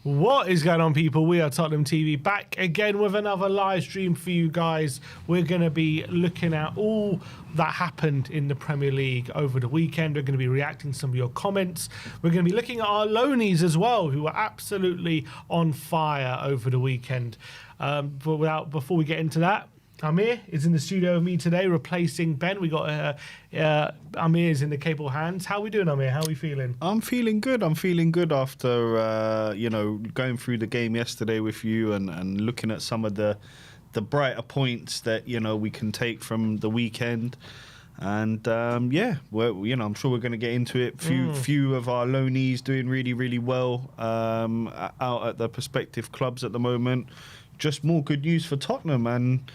What is going on, people? We are Tottenham TV, back again with another live stream for you guys. We're going to be looking at all that happened in the Premier League over the weekend. We're going to be reacting to some of your comments. We're going to be looking at our Loanees as well, who were absolutely on fire over the weekend. Before we get into that, Amir is in the studio with me today, replacing Ben. We got Amir's in the capable hands. How are we doing, Amir? How are we feeling? I'm feeling good. I'm feeling good after going through the game yesterday with you and looking at some of the brighter points that we can take from the weekend. And I'm sure we're going to get into it. Few of our Loanees doing really, really well out at the prospective clubs at the moment. Just more good news for Tottenham, and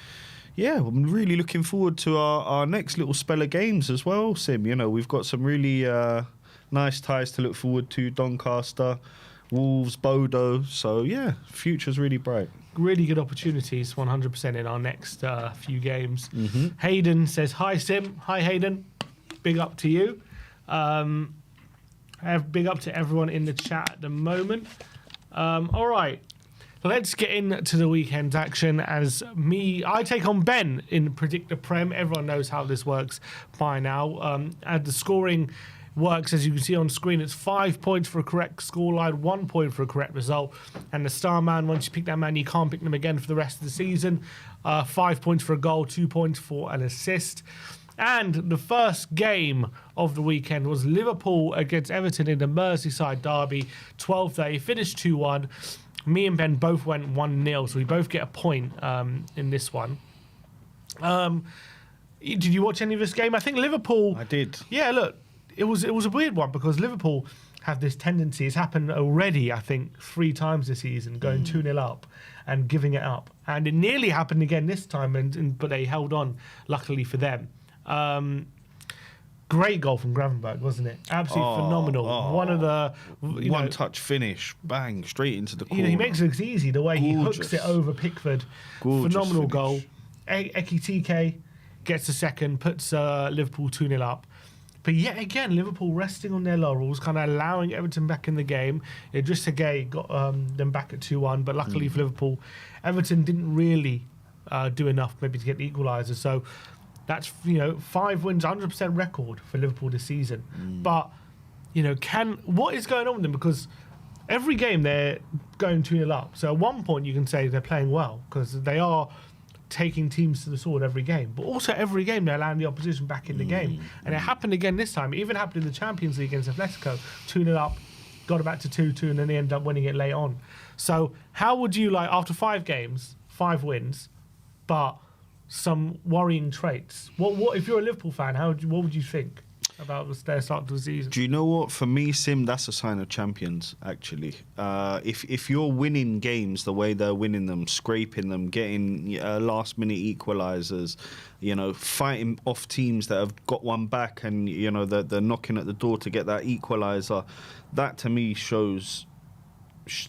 yeah, I'm really looking forward to our next little spell of games as well, Sim. We've got some really nice ties to look forward to. Doncaster, Wolves, Bodo. So yeah, future's really bright. Really good opportunities, 100% in our next few games. Mm-hmm. Hayden says, hi, Sim. Hi, Hayden. Big up to you. Big up to everyone in the chat at the moment. All right. Let's get into the weekend's action. I take on Ben in Predict the Prem. Everyone knows how this works by now. And the scoring works, as you can see on screen. It's 5 points for a correct scoreline, 1 point for a correct result. And the star man, once you pick that man, you can't pick them again for the rest of the season. 5 points for a goal, 2 points for an assist. And the first game of the weekend was Liverpool against Everton in the Merseyside derby. 12:30, finished 2-1. Me and Ben both went 1-0, so we both get a point in this one. Did you watch any of this game? I think Liverpool... I did. Yeah, look, it was a weird one because Liverpool have this tendency. It's happened already, I think, 3 times this season, going 2-0 up and giving it up. And it nearly happened again this time, but they held on, luckily for them. Great goal from Gravenberch, wasn't it? Absolutely phenomenal. One of the... One-touch finish, bang, straight into the corner. He makes it look easy, the way he hooks it over Pickford. Gorgeous Phenomenal finish. goal. Ekitike gets a second, puts Liverpool 2-0 up. But yet again, Liverpool resting on their laurels, kind of allowing Everton back in the game. Idrissa Gueye got them back at 2-1, but luckily for Liverpool, Everton didn't really do enough maybe to get the equaliser. So... that's 5 wins, 100% record for Liverpool this season. But what is going on with them? Because every game they're going 2-0 up. So at one point you can say they're playing well because they are taking teams to the sword every game. But also every game they're allowing the opposition back in the game. And it happened again this time. It even happened in the Champions League against Atletico. 2-0 up, got it back to 2-2, and then they ended up winning it late on. So how would you after 5 games, 5 wins, but some worrying traits? What if you're a Liverpool fan? What would you think about their start to the season? Do you know what? For me, Sim, that's a sign of champions. Actually, if you're winning games the way they're winning them, scraping them, getting last-minute equalisers, fighting off teams that have got one back, and they're knocking at the door to get that equaliser, that to me shows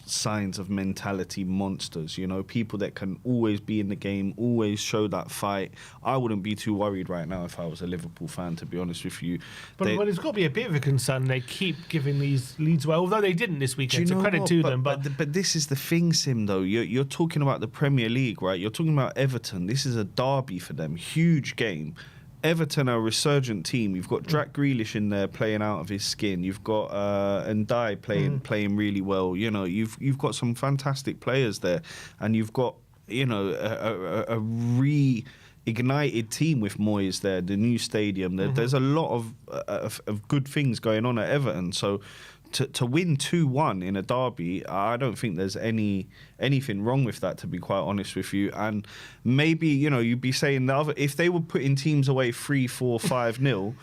signs of mentality monsters, people that can always be in the game, always show that fight. I wouldn't be too worried right now if I was a Liverpool fan, to be honest with you. But it's got to be a bit of a concern. They keep giving these leads away, although they didn't this weekend, so credit to them. But this is the thing, Sim, though. You're talking about the Premier League, right? You're talking about Everton. This is a derby for them. Huge game. Everton are a resurgent team. You've got Jack Grealish in there playing out of his skin. You've got Ndiaye playing really well. You've got some fantastic players there, and you've got a reignited team with Moyes there. The new stadium. There's a lot of good things going on at Everton. So to win 2-1 in a derby, I don't think there's anything wrong with that, to be quite honest with you. And maybe, you'd be saying if they were putting teams away 3-4, 5-0,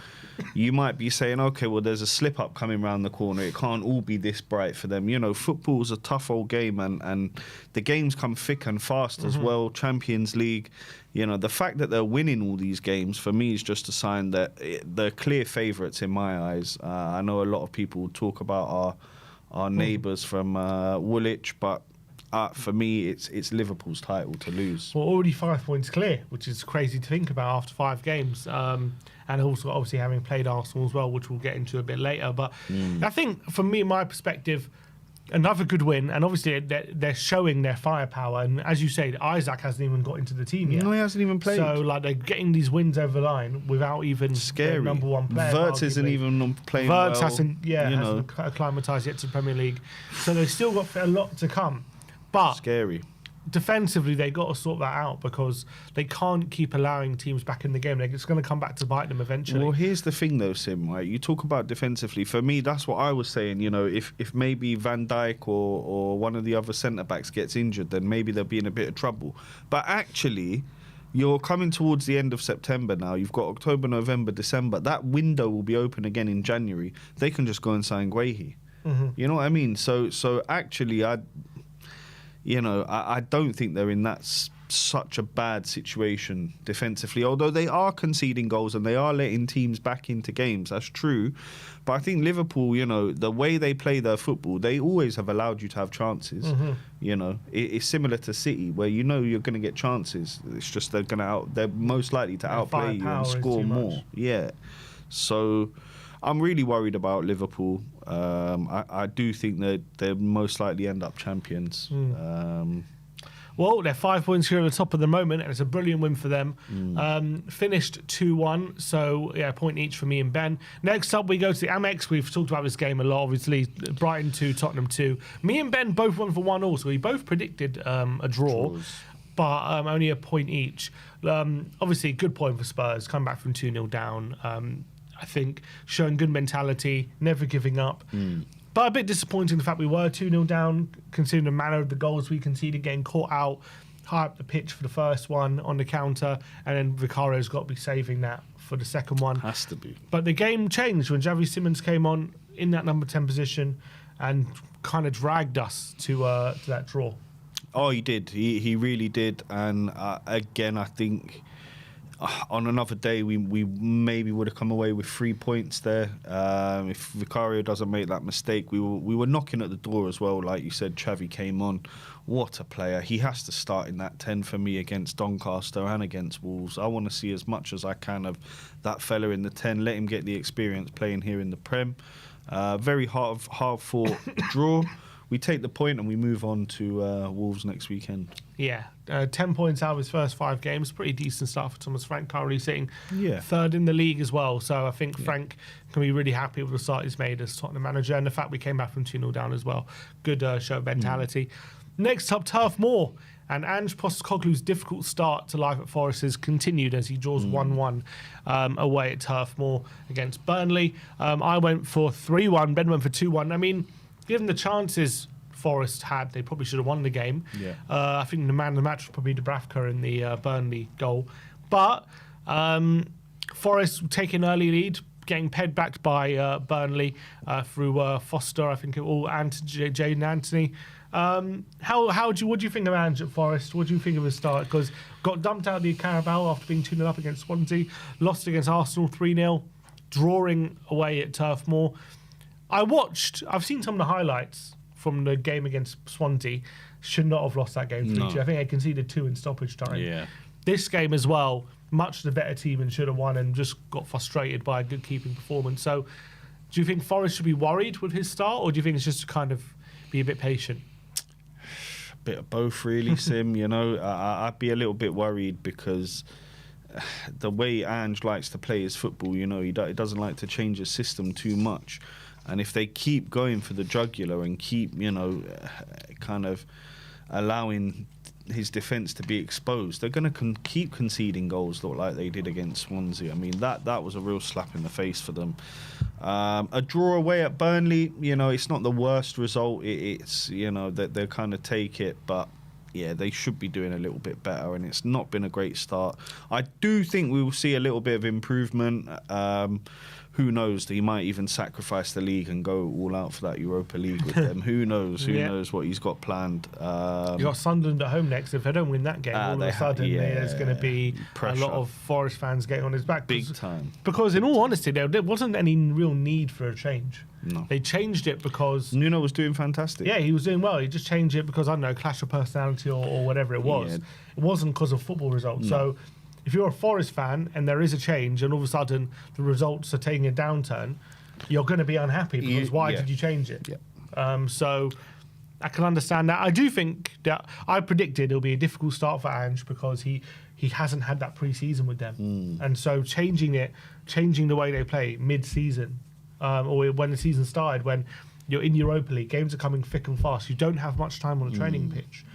you might be saying, okay, well, there's a slip up coming around the corner. It can't all be this bright for them. Football's a tough old game, and the games come thick and fast as well. Champions League, the fact that they're winning all these games, for me, is just a sign that they're clear favourites in my eyes. I know a lot of people talk about our neighbours from Woolwich, but for me, it's Liverpool's title to lose. Well, already 5 points clear, which is crazy to think about after 5 games. And also, obviously, having played Arsenal as well, which we'll get into a bit later. But I think, for me, my perspective, another good win, and obviously they're showing their firepower. And as you say, Isaac hasn't even got into the team yet. No, he hasn't even played. So like they're getting these wins over the line without even their number one player. Wirtz isn't even playing well. Wirtz hasn't acclimatised yet to the Premier League. So they've still got a lot to come. But scary. Defensively, they got to sort that out because they can't keep allowing teams back in the game. It's going to come back to bite them eventually. Well, here's the thing, though, Sim. Right? You talk about defensively. For me, that's what I was saying. You know, if maybe Van Dijk or one of the other centre backs gets injured, then maybe they'll be in a bit of trouble. But actually, you're coming towards the end of September now. You've got October, November, December. That window will be open again in January. They can just go and sign Guehi. Mm-hmm. You know what I mean? So actually, I don't think they're in such a bad situation defensively, although they are conceding goals and they are letting teams back into games. That's true. But I think Liverpool, the way they play their football, they always have allowed you to have chances. Mm-hmm. It's similar to City, where you're going to get chances. It's just they're most likely to outplay you and score more. Yeah. So I'm really worried about Liverpool. I do think that they'll most likely end up champions. Well, they're 5 points here at the top of the moment, and it's a brilliant win for them. Finished 2-1, so a point each for me and Ben. Next up, we go to the Amex. We've talked about this game a lot, obviously. Brighton 2, Tottenham 2. Me and Ben both won for 1-1, so we both predicted a draw. But only a point each. Obviously, good point for Spurs, come back from 2-0 down. I think showing good mentality, never giving up. But a bit disappointing the fact we were 2-0 down, considering the manner of the goals we conceded, getting caught out high up the pitch for the first one on the counter, and then Vicario's got to be saving that for the second one. Has to be. But the game changed when Xavi Simons came on in that number 10 position and kind of dragged us to that draw. Oh, he did. He really did. And again, I think on another day, we maybe would have come away with 3 points there. If Vicario doesn't make that mistake, we were knocking at the door as well. Like you said, Xavi came on. What a player. He has to start in that 10 for me against Doncaster and against Wolves. I want to see as much as I can of that fella in the 10. Let him get the experience playing here in the Prem. Very hard-fought draw. We take the point and we move on to Wolves next weekend. Yeah, 10 points out of his first 5 games. Pretty decent start for Thomas Frank, currently sitting third in the league as well. So I think Frank can be really happy with the start he's made as Tottenham manager, and the fact we came back from 2-0 down as well. Good show of mentality. Next up, Turf Moor. And Ange Postecoglou's difficult start to life at Forest has continued as he draws 1-1 away at Turf Moor against Burnley. I went for 3-1, Ben went for 2-1. I mean, given the chances Forest had, they probably should have won the game. Yeah. I think the man of the match was probably Dubravka in the Burnley goal. But Forest taking early lead, getting pegged back by Burnley through Foster, I think, or Jaden Anthony. What do you think of Ange at Forest? What do you think of his start? Because got dumped out of the Carabao after being 2-0 up against Swansea, lost against Arsenal 3-0, drawing away at Turf Moor. I've seen some of the highlights from the game against Swansea. Should not have lost that game 3-2. I think they conceded 2 in stoppage time. Yeah. This game as well, much the better team and should have won, and just got frustrated by a good keeping performance. So do you think Forest should be worried with his start, or do you think it's just to kind of be a bit patient? A bit of both, really, Sim. I'd be a little bit worried because the way Ange likes to play his football, he doesn't like to change his system too much. And if they keep going for the jugular and keep, kind of allowing his defence to be exposed, they're going to keep conceding goals like they did against Swansea. I mean, that was a real slap in the face for them. A draw away at Burnley, it's not the worst result. It's that they'll kind of take it, but yeah, they should be doing a little bit better, and it's not been a great start. I do think we will see a little bit of improvement. Who knows? He might even sacrifice the league and go all out for that Europa League with them. Who knows? Who knows what he's got planned? You got Sunderland at home next. If they don't win that game, all of a sudden there's going to be pressure. A lot of Forest fans getting on his back. Big time. Because in all honesty, there wasn't any real need for a change. No. They changed it because Nuno was doing fantastic. Yeah, he was doing well. He just changed it because, I don't know, clash of personality or whatever it was. Yeah. It wasn't because of football results. No. So if you're a Forest fan and there is a change and all of a sudden the results are taking a downturn, you're going to be unhappy because why did you change it? Yeah. So I can understand that. I do think that I predicted it'll be a difficult start for Ange because he hasn't had that pre-season with them, and so changing the way they play mid-season, or when the season started, when you're in Europa League, games are coming thick and fast. You don't have much time on the training pitch.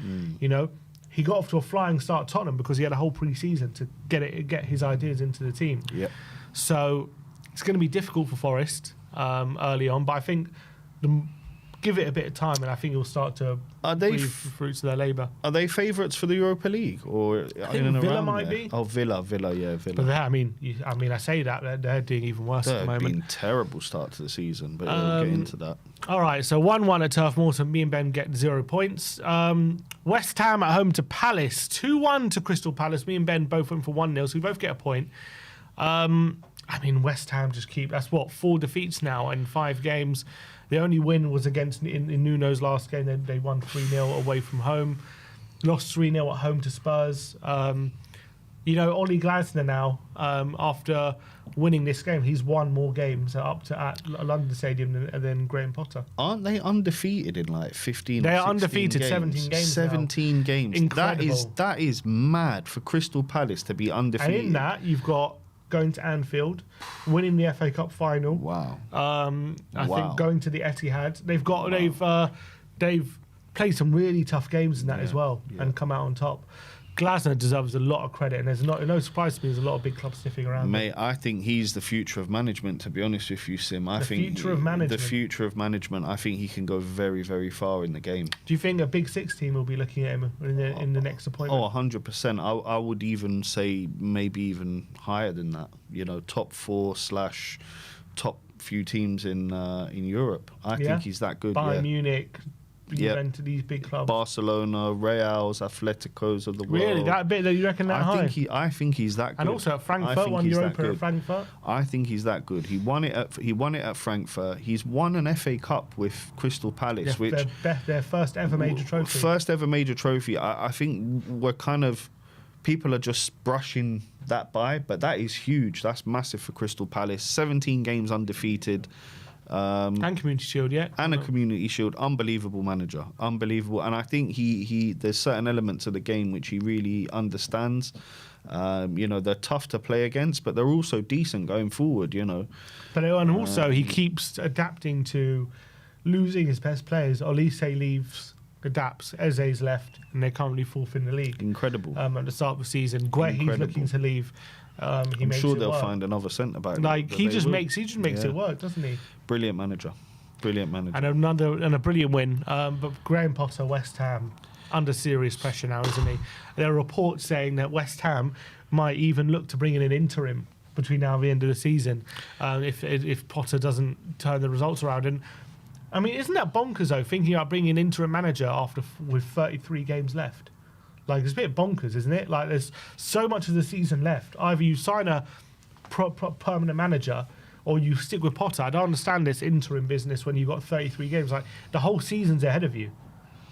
You know, he got off to a flying start at Tottenham because he had a whole pre-season to get his ideas into the team. Yep. So it's going to be difficult for Forest early on, but I think give it a bit of time, and I think he'll start to breathe the fruits of their labour. Are they favourites for the Europa League, or I think Villa might be? Oh, Villa. But I mean, I say that they're doing even worse at the moment. They've been a terrible start to the season, but we'll get into that. All right, so 1-1 at Turf Moor, so me and Ben get 0 points. West Ham at home to Palace, 2-1 to Crystal Palace. Me and Ben both went for 1-0, so we both get a point. I mean, West Ham just that's 4 defeats now in 5 games. The only win was against in Nuno's last game. They won 3-0 away from home. Lost 3-0 at home to Spurs. You know, Ollie Glasner now, after winning this game, he's won more games at London Stadium than Graham Potter. Aren't they undefeated in like 15 They or are 16 undefeated, games? 17 games 17 now. games. Incredible. That is mad for Crystal Palace to be undefeated. And in that, you've got going to Anfield, winning the FA Cup final. Wow. I think going to the Etihad. They've played some really tough games in that as well and come out on top. Glasner deserves a lot of credit, and there's no surprise to me. There's a lot of big clubs sniffing around. Mate, I think he's the future of management. To be honest with you, Sim, The future of management. I think he can go very, very far in the game. Do you think a Big Six team will be looking at him in the next appointment? Oh, 100%. I would even say maybe even higher than that. You know, top 4 / top few teams in Europe. I think he's that good. Bayern Munich. Into these big clubs, Barcelona, Reals, Atleticos of the world. Really, that bit that you reckon that high? I think he's that good. And also at Frankfurt, won Europa at Frankfurt. I think he's that good. He won it at Frankfurt. He's won an FA Cup with Crystal Palace, which their first ever major trophy. First ever major trophy. I think we're kind of people are just brushing that by, but that is huge. That's massive for Crystal Palace. 17 games undefeated. And Community Shield, and a Community Shield. Unbelievable manager, unbelievable. And I think he there's certain elements of the game which he really understands. You know, they're tough to play against, but they're also decent going forward. You know, but and also he keeps adapting to losing his best players. Olise leaves, adapts. Eze's left, and they're currently 4th in the league. Incredible. At the start of the season, Guehi's looking to leave. I'm sure they'll find another centre back. Like he just makes it work, doesn't he? Brilliant manager. And a brilliant win. But Graham Potter, West Ham, under serious pressure now, isn't he? There are reports saying that West Ham might even look to bring in an interim between now and the end of the season, if Potter doesn't turn the results around. And I mean, isn't that bonkers though? Thinking about bringing an interim manager with 33 games left. Like, it's a bit bonkers, isn't it? Like, there's so much of the season left. Either you sign a permanent manager or you stick with Potter. I don't understand this interim business when you've got 33 games. Like, the whole season's ahead of you.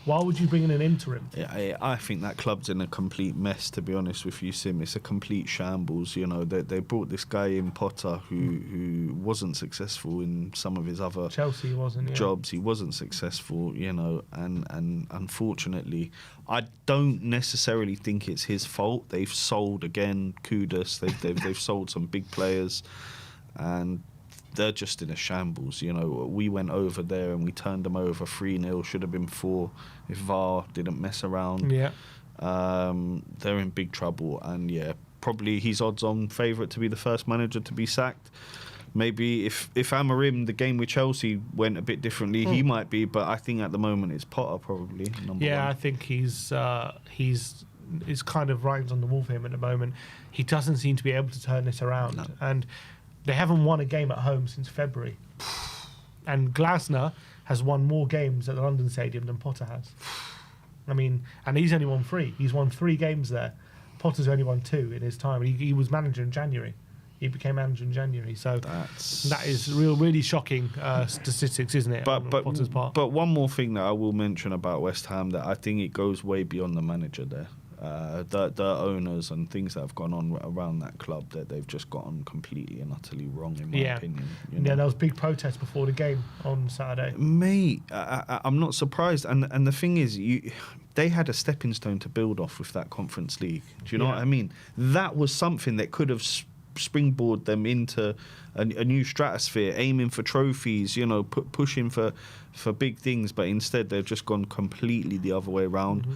Why would you bring in an interim? Yeah, I think that club's in a complete mess, to be honest with you, Sim. It's a complete shambles. You know, they brought this guy in, Potter, who wasn't successful in some of his other Chelsea wasn't jobs. He wasn't successful, you know, and unfortunately, I don't necessarily think it's his fault. They've sold again, Kudus. They've sold some big players, and they're just in a shambles. You know, we went over there and we turned them over 3-0. Should have been 4 if VAR didn't mess around. Yeah. They're in big trouble, and probably he's odds-on favourite to be the first manager to be sacked. Maybe if Amorim, the game with Chelsea went a bit differently, he might be. But I think at the moment it's Potter probably number one. I think he's kind of writings on the wall for him at the moment. He doesn't seem to be able to turn this around, and they haven't won a game at home since February. And Glasner has won more games at the London Stadium than Potter has. I mean, and he's only won 3. He's won 3 games there. Potter's only won 2 in his time. He was manager in January. He became manager in January. So that is really shocking statistics, isn't it, on Potter's part? But one more thing that I will mention about West Ham, that I think it goes way beyond the manager there. the owners and things that have gone on around that club, that they've just gotten completely and utterly wrong, in my opinion. You know? Yeah, there was big protests before the game on Saturday. Mate, I'm not surprised. And the thing is, they had a stepping stone to build off with that Conference League. Do you know what I mean? That was something that could have springboard them into a new stratosphere, aiming for trophies, you know, pushing for big things. But instead, they've just gone completely the other way around.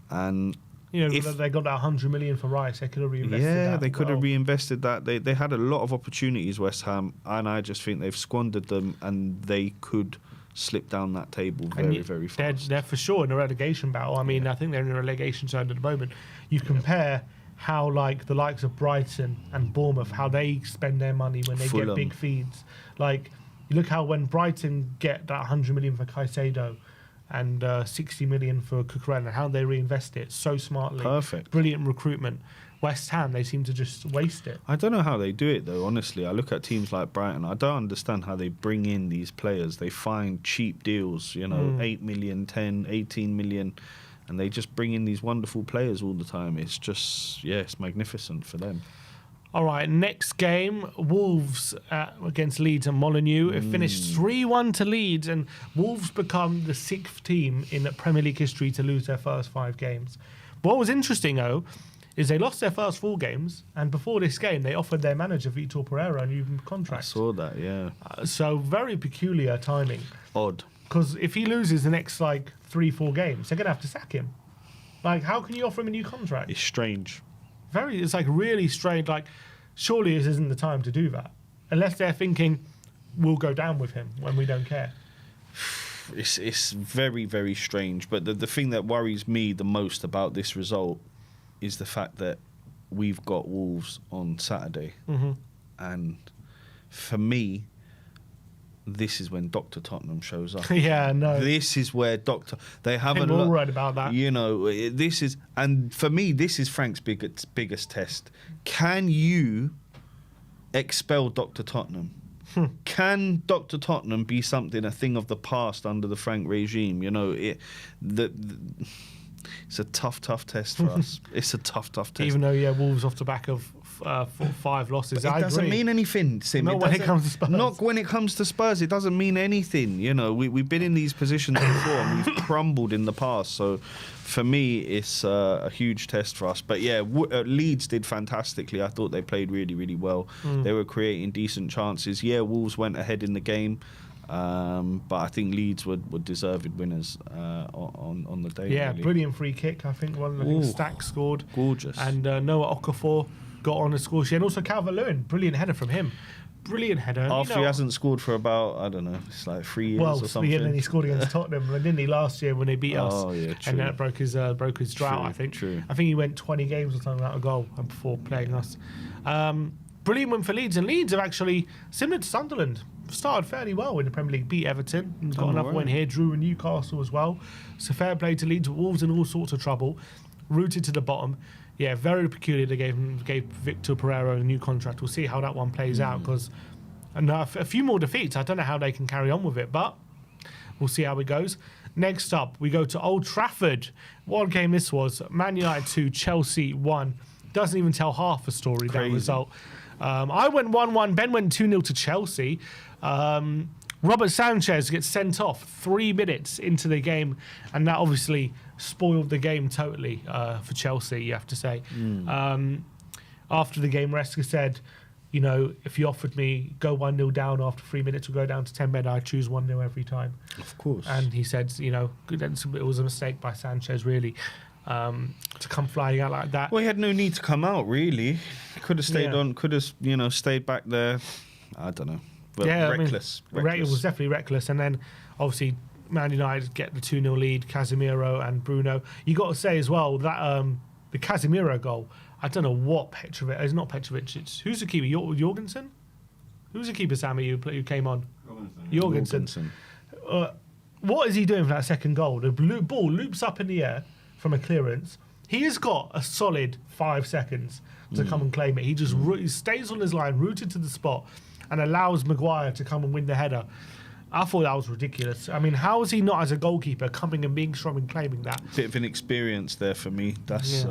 And you know, they got that 100 million for Rice. They could have reinvested that. Yeah, they could have reinvested that. They had a lot of opportunities, West Ham, and I just think they've squandered them, and they could slip down that table very fast. They're for sure in a relegation battle. I mean, I think they're in a relegation zone at the moment. You compare how, like, the likes of Brighton and Bournemouth, how they spend their money when they Fulham. get big feeds. Like, you look how when Brighton get that 100 million for Caicedo and 60 million for Cucurella, how they reinvest it so smartly. Perfect. Brilliant recruitment. West Ham, they seem to just waste it. I don't know how they do it, though, honestly. I look at teams like Brighton. I don't understand how they bring in these players. They find cheap deals, you know, 8 million, 10, 18 million, and they just bring in these wonderful players all the time. It's just, it's magnificent for them. All right, next game, Wolves against Leeds and Molineux. It finished 3-1 to Leeds, and Wolves become the 6th team in Premier League history to lose their first 5 games. What was interesting, though, is they lost their first 4 games, and before this game, they offered their manager, Vitor Pereira, a new contract. I saw that, yeah. So very peculiar timing. Odd. Because if he loses the next, 3-4 games, they're going to have to sack him. Like, how can you offer him a new contract? It's strange. It's really strange. Like, surely this isn't the time to do that, unless they're thinking we'll go down with him when we don't care. It's very, very strange. But the thing that worries me the most about this result is the fact that we've got Wolves on Saturday, and for me, this is when Dr. Tottenham shows up. Yeah, no. This is where they haven't. We're all right about that. You know, this is, and for me, this is Frank's biggest test. Can you expel Dr. Tottenham? Can Dr. Tottenham be a thing of the past under the Frank regime? You know, it's a tough test for us. It's a tough test. Even though, Wolves off the back of 5 losses. But it doesn't mean anything, Sim. Not when it comes to Spurs. Not when it comes to Spurs. It doesn't mean anything. You know, we've been in these positions before and we've crumbled in the past. So for me, it's a huge test for us. But Leeds did fantastically. I thought they played really, really well. They were creating decent chances. Wolves went ahead in the game. But I think Leeds were deserved winners on the day. Yeah, really. Brilliant free kick. I think Stack scored. Gorgeous. And Noah Okafor got on the score sheet. And also Calvert-Lewin. Brilliant header from him. Brilliant header. After he hasn't scored for about, I don't know, it's like 3 years or something. And then he scored against Tottenham, didn't he, last year when they beat us? Oh, yeah, true. And that broke his drought, I think. True. I think he went 20 games or something without a goal before playing us. Brilliant win for Leeds. And Leeds have actually, similar to Sunderland, started fairly well in the Premier League. Beat Everton. Got another win here. Drew and Newcastle as well. So fair play to Leeds. Wolves in all sorts of trouble. Rooted to the bottom. Yeah, very peculiar. They gave Vitor Pereira a new contract. We'll see how that one plays out, because a few more defeats. I don't know how they can carry on with it, but we'll see how it goes. Next up, we go to Old Trafford. What a game this was. Man United 2, Chelsea 1. Doesn't even tell half the story, that result. I went 1-1. Ben went 2-0 to Chelsea. Robert Sanchez gets sent off 3 minutes into the game, and that obviously spoiled the game totally for Chelsea, you have to say. After the game, Reska said, if you offered me go 1-0 down after 3 minutes or go down to 10 men, I'd choose 1-0 every time. Of course. And he said, it was a mistake by Sanchez, really, to come flying out like that. Well, he had no need to come out, really. Could have stayed on, could have, stayed back there. I don't know. But reckless. It was definitely reckless. And then, obviously, Man United get the 2-0 lead, Casemiro and Bruno. You got to say as well that the Casemiro goal, I don't know what Petrovic. It's not Petrovic. It's who's the keeper? Jorgensen. Who's the keeper, Sammy? Who came on? Jorgensen. What is he doing for that second goal? The blue ball loops up in the air from a clearance. He has got a solid 5 seconds to come and claim it. He just stays on his line, rooted to the spot, and allows Maguire to come and win the header. I thought that was ridiculous. I mean, how is he not, as a goalkeeper, coming and being strong and claiming that? Bit of an experience there for me. That's,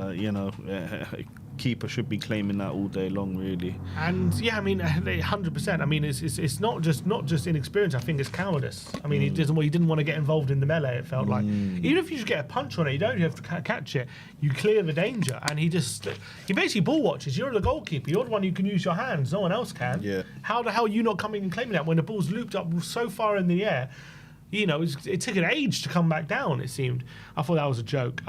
keeper should be claiming that all day long, really. And yeah, I mean, 100%. I mean, it's not just inexperience. I think it's cowardice. I mean, he didn't want to get involved in the melee. It felt like, even if you just get a punch on it, you don't have to catch it. You clear the danger, and he basically ball watches. You're the goalkeeper. You're the one who can use your hands. No one else can. Yeah. How the hell are you not coming and claiming that when the ball's looped up so far in the air? You know, it took an age to come back down. It seemed. I thought that was a joke.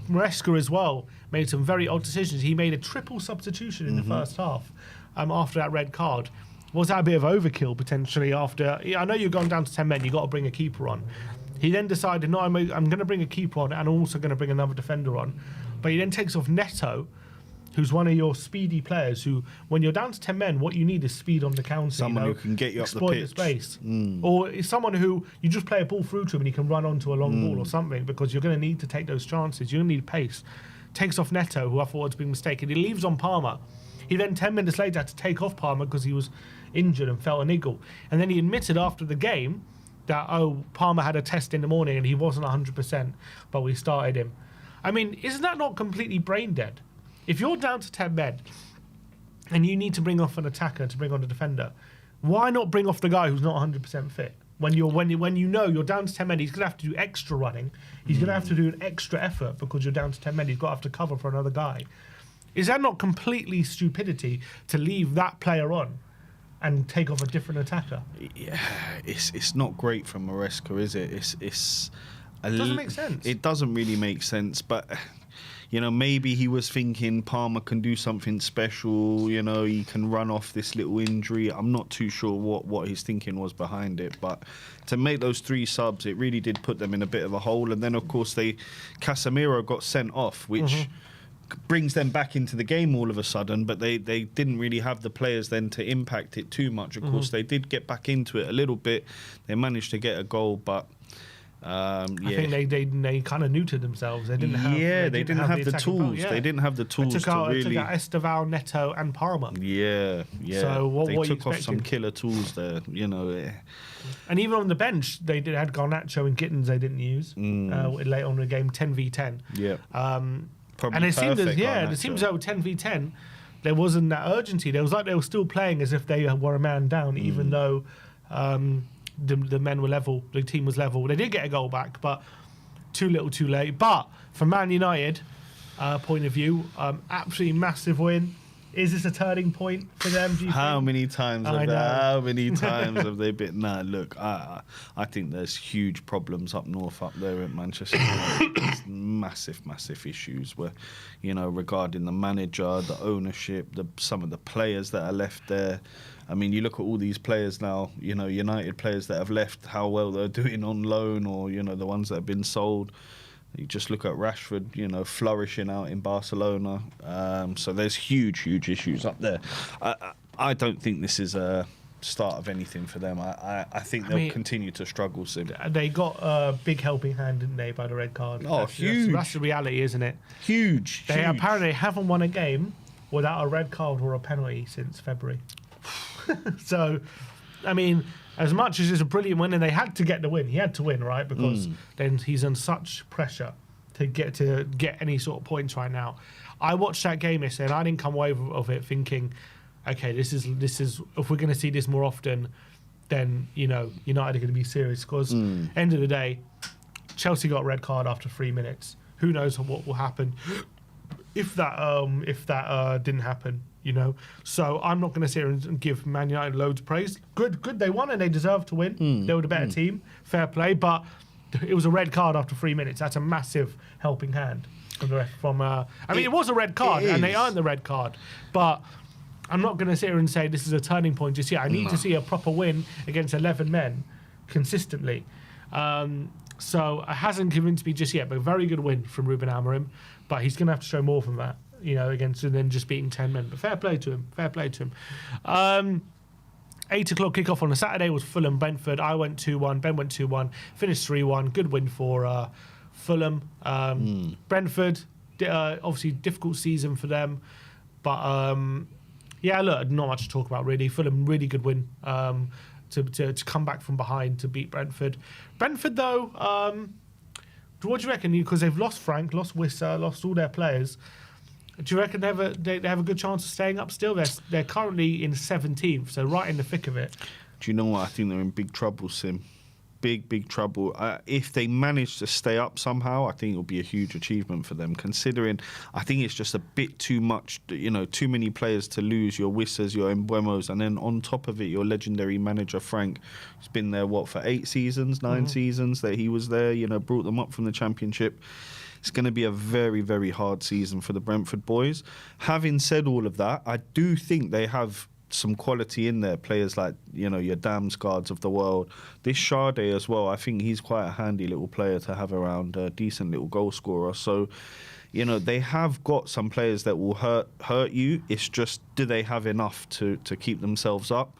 Maresca as well made some very odd decisions. He made a triple substitution in the first half after that red card. Was that a bit of overkill potentially after... I know you've gone down to 10 men, you've got to bring a keeper on. He then decided, no, I'm going to bring a keeper on and I'm also going to bring another defender on. But he then takes off Neto, who's one of your speedy players who, when you're down to 10 men, what you need is speed on the counter. Someone who can get you up the pitch. Exploit the space. Or someone who you just play a ball through to him and he can run onto a long ball or something, because you're going to need to take those chances. You're going to need pace. Takes off Neto, who I thought was a big mistake, and he leaves on Palmer. He then 10 minutes later had to take off Palmer because he was injured and felt a niggle. And then he admitted after the game that, Palmer had a test in the morning and he wasn't 100%, but we started him. I mean, isn't that not completely brain dead? If you're down to 10 men and you need to bring off an attacker to bring on a defender, why not bring off the guy who's not 100% fit? When you know you're down to 10 men, he's going to have to do extra running. He's going to have to do an extra effort because you're down to 10 men. He's got to have to cover for another guy. Is that not completely stupidity to leave that player on and take off a different attacker? Yeah, it's not great from Maresca, is it? It doesn't make sense. It doesn't really make sense, but... You know, maybe he was thinking Palmer can do something special, you know, he can run off this little injury. I'm not too sure what his thinking was behind it, but to make those 3 subs, it really did put them in a bit of a hole. And then, of course, Casemiro got sent off, which brings them back into the game all of a sudden, but they didn't really have the players then to impact it too much. Of course, they did get back into it a little bit. They managed to get a goal, but... I think they kind of neutered themselves. They didn't have. Yeah, they didn't have the tools. Yeah. They didn't have the tools to really. It took out Esteval, Neto, and Palmer. Yeah. So they what took off some killer tools there. You know. And even on the bench, they had Garnacho and Gittins. They didn't use late on in the game, 10v10. Yeah. Probably and it seemed as though 10v10, there wasn't that urgency. There was like they were still playing as if they were a man down, even though. The men were level, the team was level. They did get a goal back, but too little, too late. But from Man United point of view, absolutely massive win. Is this a turning point for them? Do you think? How many times have they been? Nah, look, I think there's huge problems up north, up there at Manchester United. There's massive issues where, you know, regarding the manager, the ownership, some of the players that are left there. I mean, you look at all these players now, you know, United players that have left, how well they're doing on loan, or, you know, the ones that have been sold. You just look at Rashford, you know, flourishing out in Barcelona. So there's huge issues up there. I don't think this is a start of anything for them. I think they'll continue to struggle soon. They got a big helping hand, didn't they, by the red card? Oh, huge. That's the reality, isn't it? Huge. They apparently haven't won a game without a red card or a penalty since February. So, I mean, as much as it's a brilliant win, and they had to get the win. He had to win, right? Because then he's under such pressure to get any sort of points right now. I watched that game yesterday, and I didn't come away of it thinking, okay, this is if we're going to see this more often, then, you know, United are going to be serious. Because end of the day, Chelsea got a red card after 3 minutes. Who knows what will happen if that didn't happen. You know, so I'm not going to sit here and give Man United loads of praise. Good, they won and they deserve to win. They were the better team, fair play. But it was a red card after 3 minutes. That's a massive helping hand from the ref. It was a red card and they earned the red card. But I'm not going to sit here and say this is a turning point just yet. I need to see a proper win against 11 men consistently. So it hasn't convinced me just yet. But a very good win from Ruben Amorim. But he's going to have to show more from that. You know, against and then just beating 10 men. But fair play to him. 8 o'clock kickoff on a Saturday was Fulham Brentford. I went 2-1. Ben went 2-1. Finished 3-1. Good win for Fulham. Brentford, obviously difficult season for them. But, look, not much to talk about really. Fulham, really good win. to come back from behind to beat Brentford. Brentford, though, what do you reckon? Because they've lost Frank, lost Wissa, lost all their players. Do you reckon they have a good chance of staying up still? They're currently in 17th, so right in the thick of it. Do you know what? I think they're in big trouble, Sim. Big trouble. If they manage to stay up somehow, I think it'll be a huge achievement for them, considering I think it's just a bit too much, too many players to lose, your Wissers, your Embuemos, and then on top of it, your legendary manager, Frank, who's been there, for 8 seasons, 9 seasons that he was there, brought them up from the Championship. It's going to be a very, very hard season for the Brentford boys. Having said all of that, I do think they have some quality in there. Players like, your Damsgaards of the world. This Sade as well, I think he's quite a handy little player to have around, a decent little goal scorer. So, they have got some players that will hurt you. It's just, do they have enough to keep themselves up?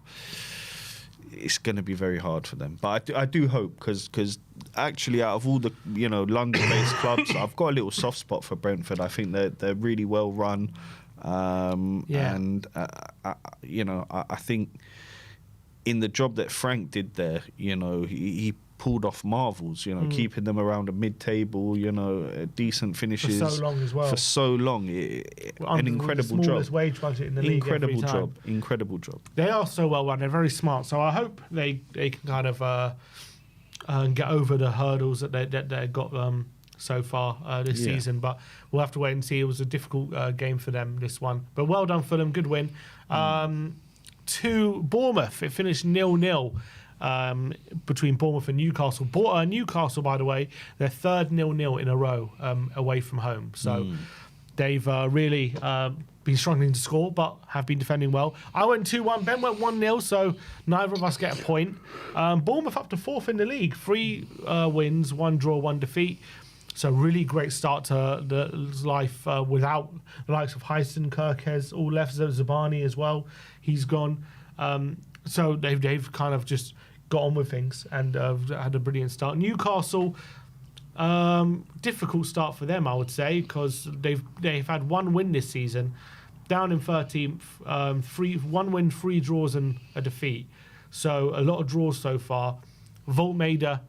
It's going to be very hard for them. But I do hope, because actually out of all the, London-based clubs, I've got a little soft spot for Brentford. I think they're really well run. And I think in the job that Frank did there, he pulled off marvels, keeping them around a mid-table, decent finishes for so long as well. For so long, an incredible job. Smallest wage budget in the league. Incredible job. They are so well run. They're very smart. So I hope they can kind of get over the hurdles that they got so far this season, but we'll have to wait and see. It was a difficult game for them, this one, but well done Fulham, good win. To Bournemouth, it finished 0-0 between Bournemouth and Newcastle. Newcastle, by the way, their third 0-0 in a row away from home, so they've really been struggling to score, but have been defending well. I went 2-1, Ben went 1-0, so neither of us get a point. Bournemouth up to 4th in the league, 3 wins, 1 draw, 1 defeat. So really great start to the life without the likes of Heisen, Kirkes, all left, Zabani as well. He's gone. So they've kind of just got on with things and had a brilliant start. Newcastle, difficult start for them, I would say, because they've had 1 win this season, down in 13th, 1 win, 3 draws and a defeat. So a lot of draws so far. Voltmaida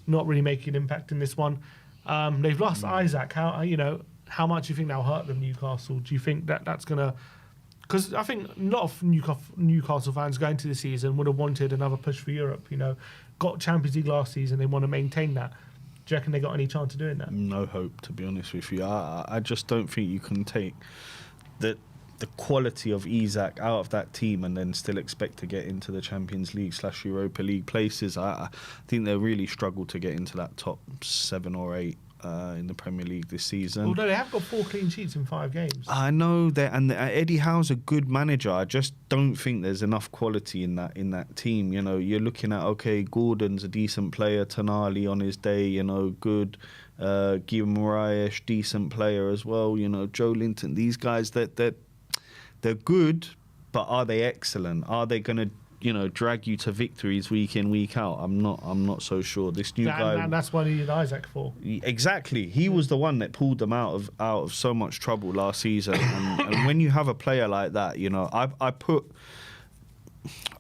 not really making an impact in this one. They've lost Isaac. How much do you think that'll hurt them, Newcastle? Do you think that's going to... Because I think a lot of Newcastle fans going to the season would have wanted another push for Europe. Got Champions League last season. They want to maintain that. Do you reckon they got any chance of doing that? No hope, to be honest with you. I just don't think you can take the quality of Isaac out of that team and then still expect to get into the Champions League / Europa League places. I think they really struggled to get into that top 7 or 8 in the Premier League this season. Although they have got 4 clean sheets in 5 games. I know that, and Eddie Howe's a good manager. I just don't think there's enough quality in that team. You're looking at, Gordon's a decent player, Tonali on his day, good. Guillaume Moraes, decent player as well. Joe Linton, these guys that they're good, but are they excellent? Are they going to, drag you to victories week in, week out? I'm not so sure. This new guy, and that's what he needed Isaac for. Exactly, he was the one that pulled them out of so much trouble last season. And when you have a player like that,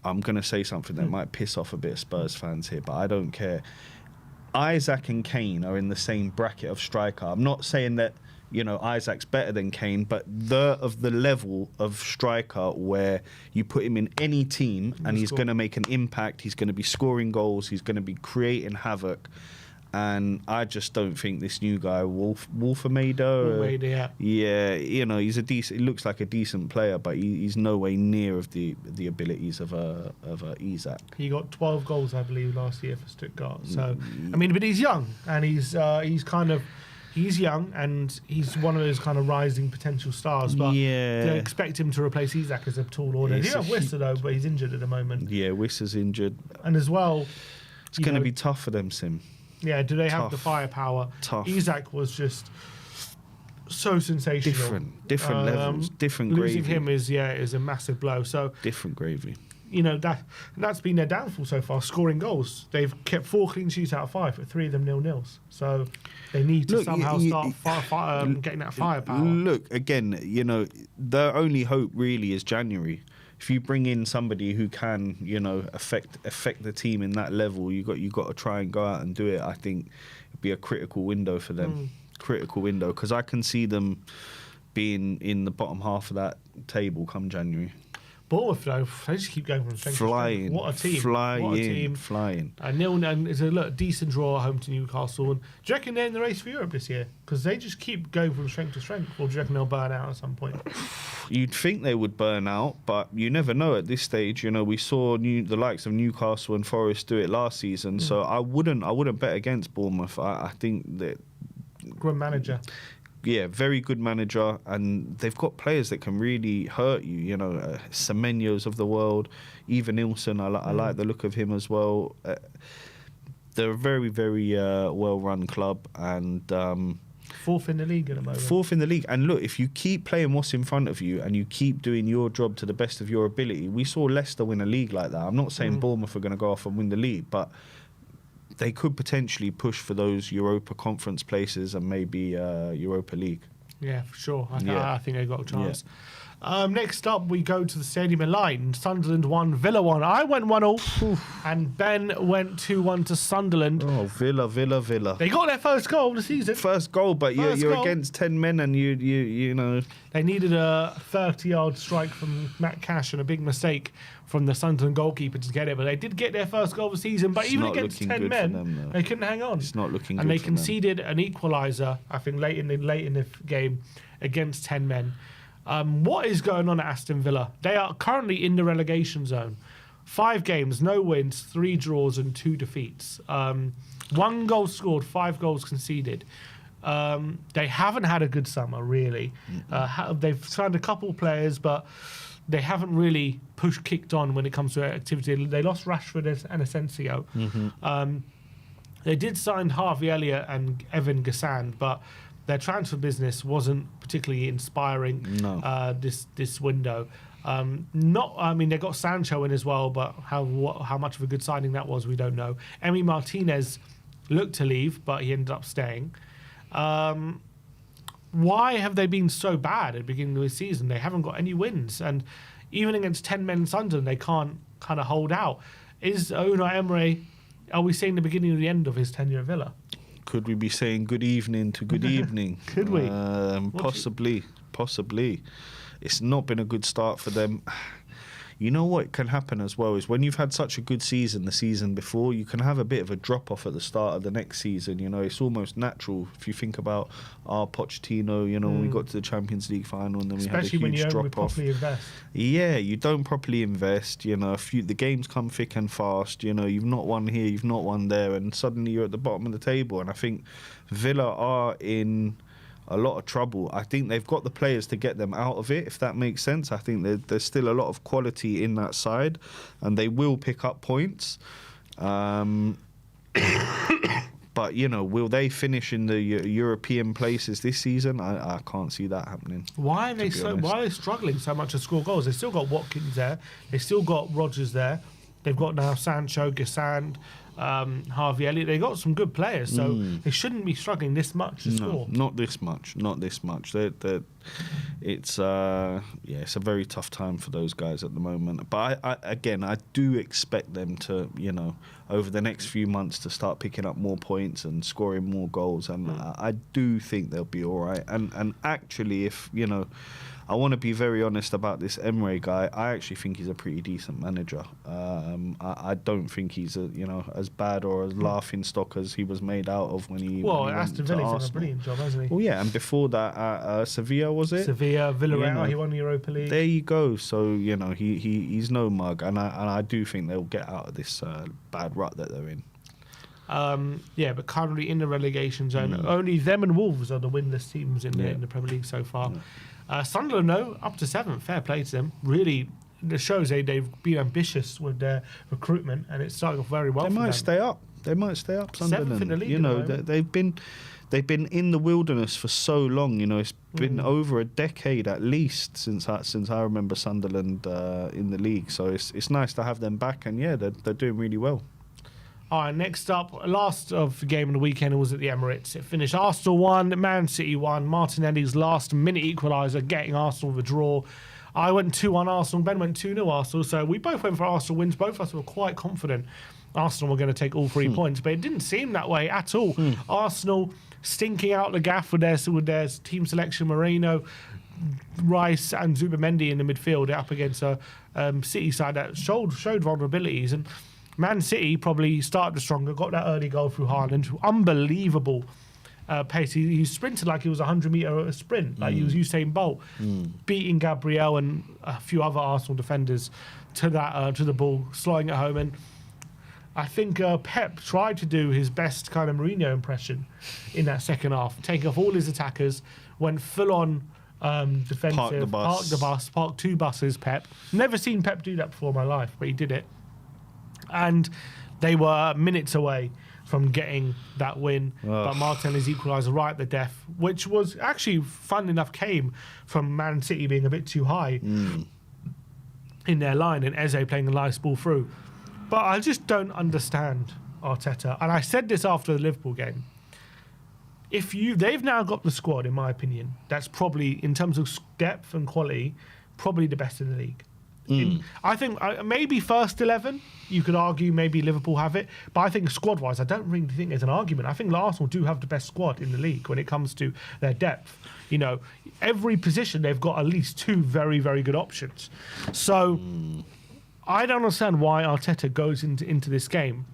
I'm going to say something that might piss off a bit of Spurs fans here, but I don't care. Isaac and Kane are in the same bracket of striker. I'm not saying that Isaac's better than Kane, but of the level of striker where you put him in any team and he's going to make an impact, he's going to be scoring goals, he's going to be creating havoc. And I just don't think this new guy, Wolfamaida, he's a decent. He looks like a decent player, but he's no way near of the abilities of Isaac. He got 12 goals, I believe, last year for Stuttgart. So, but he's young, and he's young, and he's one of those kind of rising potential stars. But to expect him to replace Isaac as a tall order. He have Wissa though, but he's injured at the moment. Yeah, Wissa's injured, and as well, it's going to be tough for them, Sim. Yeah, do they have the firepower? Tough. Isaac was just so sensational. Different levels, different gravy. Losing him is a massive blow. So different gravy. That's been their downfall so far. Scoring goals, they've kept 4 clean sheets out of 5, but 3 of them 0-0s. So they need to somehow start getting that firepower. Look again. Their only hope really is January. if you bring in somebody who can, affect the team in that level, you got to try and go out and do it. I think it'd be a critical window for them. Critical window, because I can see them being in the bottom half of that table come January. Bournemouth, though, they just keep going from strength to strength. What a team. Flying. And it's a decent draw at home to Newcastle. And do you reckon they're in the race for Europe this year? Because they just keep going from strength to strength. Or do you reckon they'll burn out at some point? You'd think they would burn out, but you never know at this stage. We saw the likes of Newcastle and Forest do it last season. So I wouldn't bet against Bournemouth. I think that... Good manager. Yeah, very good manager, and they've got players that can really hurt you. Semenyo's of the world, even Nilsson. I like the look of him as well. They're a very, very well-run club, and fourth in the league at the moment. Fourth in the league, and look, if you keep playing what's in front of you and you keep doing your job to the best of your ability, we saw Leicester win a league like that. I'm not saying Bournemouth are going to go off and win the league, but they could potentially push for those Europa Conference places and maybe Europa League. Yeah, for sure. I think they've got a chance. Yeah. Next up, we go to the Stadium in Line. Sunderland 1, Villa 1. I went 1-0, and Ben went 2-1 to Sunderland. Oh, Villa. They got their first goal of the season. First goal, but you're against 10 men, and you know. They needed a 30-yard strike from Matt Cash and a big mistake from the Sunderland goalkeeper to get it, but they did get their first goal of the season. But even against 10 men, they couldn't hang on. It's not looking good. And they conceded an equaliser, I think, late in the game against 10 men. What is going on at Aston Villa? They are currently in the relegation zone. 5 games, no wins, 3 draws and 2 defeats. 1 goal scored, 5 goals conceded. They haven't had a good summer, really. They've signed a couple players, but they haven't really kicked on when it comes to activity. They lost Rashford and Asensio. They did sign Harvey Elliott and Evan Gassand, but their transfer business wasn't particularly inspiring this window. They got Sancho in as well, but how much of a good signing that was, we don't know. Emi Martinez looked to leave, but he ended up staying. Why have they been so bad at the beginning of the season? They haven't got any wins, and even against 10 men Sunderland, they can't kind of hold out. Is Unai Emery? Are we seeing the beginning of the end of his tenure at Villa? Could we be saying good evening to good evening? Could we? Possibly. It's not been a good start for them. You know what can happen as well is when you've had such a good season the season before, you can have a bit of a drop off at the start of the next season. You know, it's almost natural if you think about our Pochettino. You know, when we got to the Champions League final and then especially we had a huge drop off. Properly invest. Yeah, you don't properly invest. You know, the games come thick and fast. You know, you've not won here, you've not won there, and suddenly you're at the bottom of the table. And I think Villa are in a lot of trouble. I think they've got the players to get them out of it, if that makes sense. I think there's still a lot of quality in that side, and they will pick up points. But, you know, will they finish in the European places this season? I can't see that happening. Why are they struggling so much to score goals? They've still got Watkins there. They've still got Rodgers there. They've got now Sancho, Gassand, Harvey Elliott. They got some good players, so they shouldn't be struggling this much to score. Not this much. It's a very tough time for those guys at the moment. But I do expect them to, you know, over the next few months to start picking up more points and scoring more goals. And I do think they'll be all right. And actually, if, you know, I want to be very honest about this Emery guy. I actually think he's a pretty decent manager. I don't think he's as bad or as laughing stock as he was made out of when he. Well, Aston Villa's done a brilliant job, hasn't he? Well, yeah, and before that, Sevilla, was it? Sevilla, Villarreal, he won the Europa League. There you go. So you know he's no mug, and I do think they'll get out of this bad rut that they're in. But currently in the relegation zone, only them and Wolves are the winless teams in the Premier League so far. Sunderland, though, up to 7th. Fair play to them. Really, it shows they've been ambitious with their recruitment, and it's starting off very well. They might stay up. Sunderland. 7th in the league. You know, they've been in the wilderness for so long. You know, it's been over a decade at least since I remember Sunderland in the league. So it's nice to have them back, and they're doing really well. All right, next up, last of the game of the weekend was at the Emirates. It finished Arsenal 1, Man City 1. Martinelli's last-minute equaliser, getting Arsenal the draw. I went 2-1 Arsenal. Ben went 2-0 Arsenal. So we both went for Arsenal wins. Both of us were quite confident Arsenal were going to take all 3 points, but it didn't seem that way at all. Arsenal stinking out the gaff with their team selection, Moreno, Rice and Zubimendi in the midfield up against a City side that showed vulnerabilities. And Man City probably started stronger, got that early goal through Haaland. Unbelievable pace. He sprinted like he was a 100-metre sprint, like he was Usain Bolt, beating Gabriel and a few other Arsenal defenders to the ball, slotting it home. And I think Pep tried to do his best kind of Mourinho impression in that second half, taking off all his attackers, went full on defensive, parked 2 buses. Pep, never seen Pep do that before in my life, but he did it, and they were minutes away from getting that win. But Martinelli's equaliser right at the death, which was actually, fun enough, came from Man City being a bit too high in their line and Eze playing a nice ball through. But I just don't understand Arteta, and I said this after the Liverpool game. They've now got the squad, in my opinion, that's probably, in terms of depth and quality, probably the best in the league. I think maybe first 11, you could argue maybe Liverpool have it, but I think squad-wise, I don't really think there's an argument. I think Arsenal do have the best squad in the league when it comes to their depth. You know, every position they've got at least 2 very, very good options. So I don't understand why Arteta goes into this game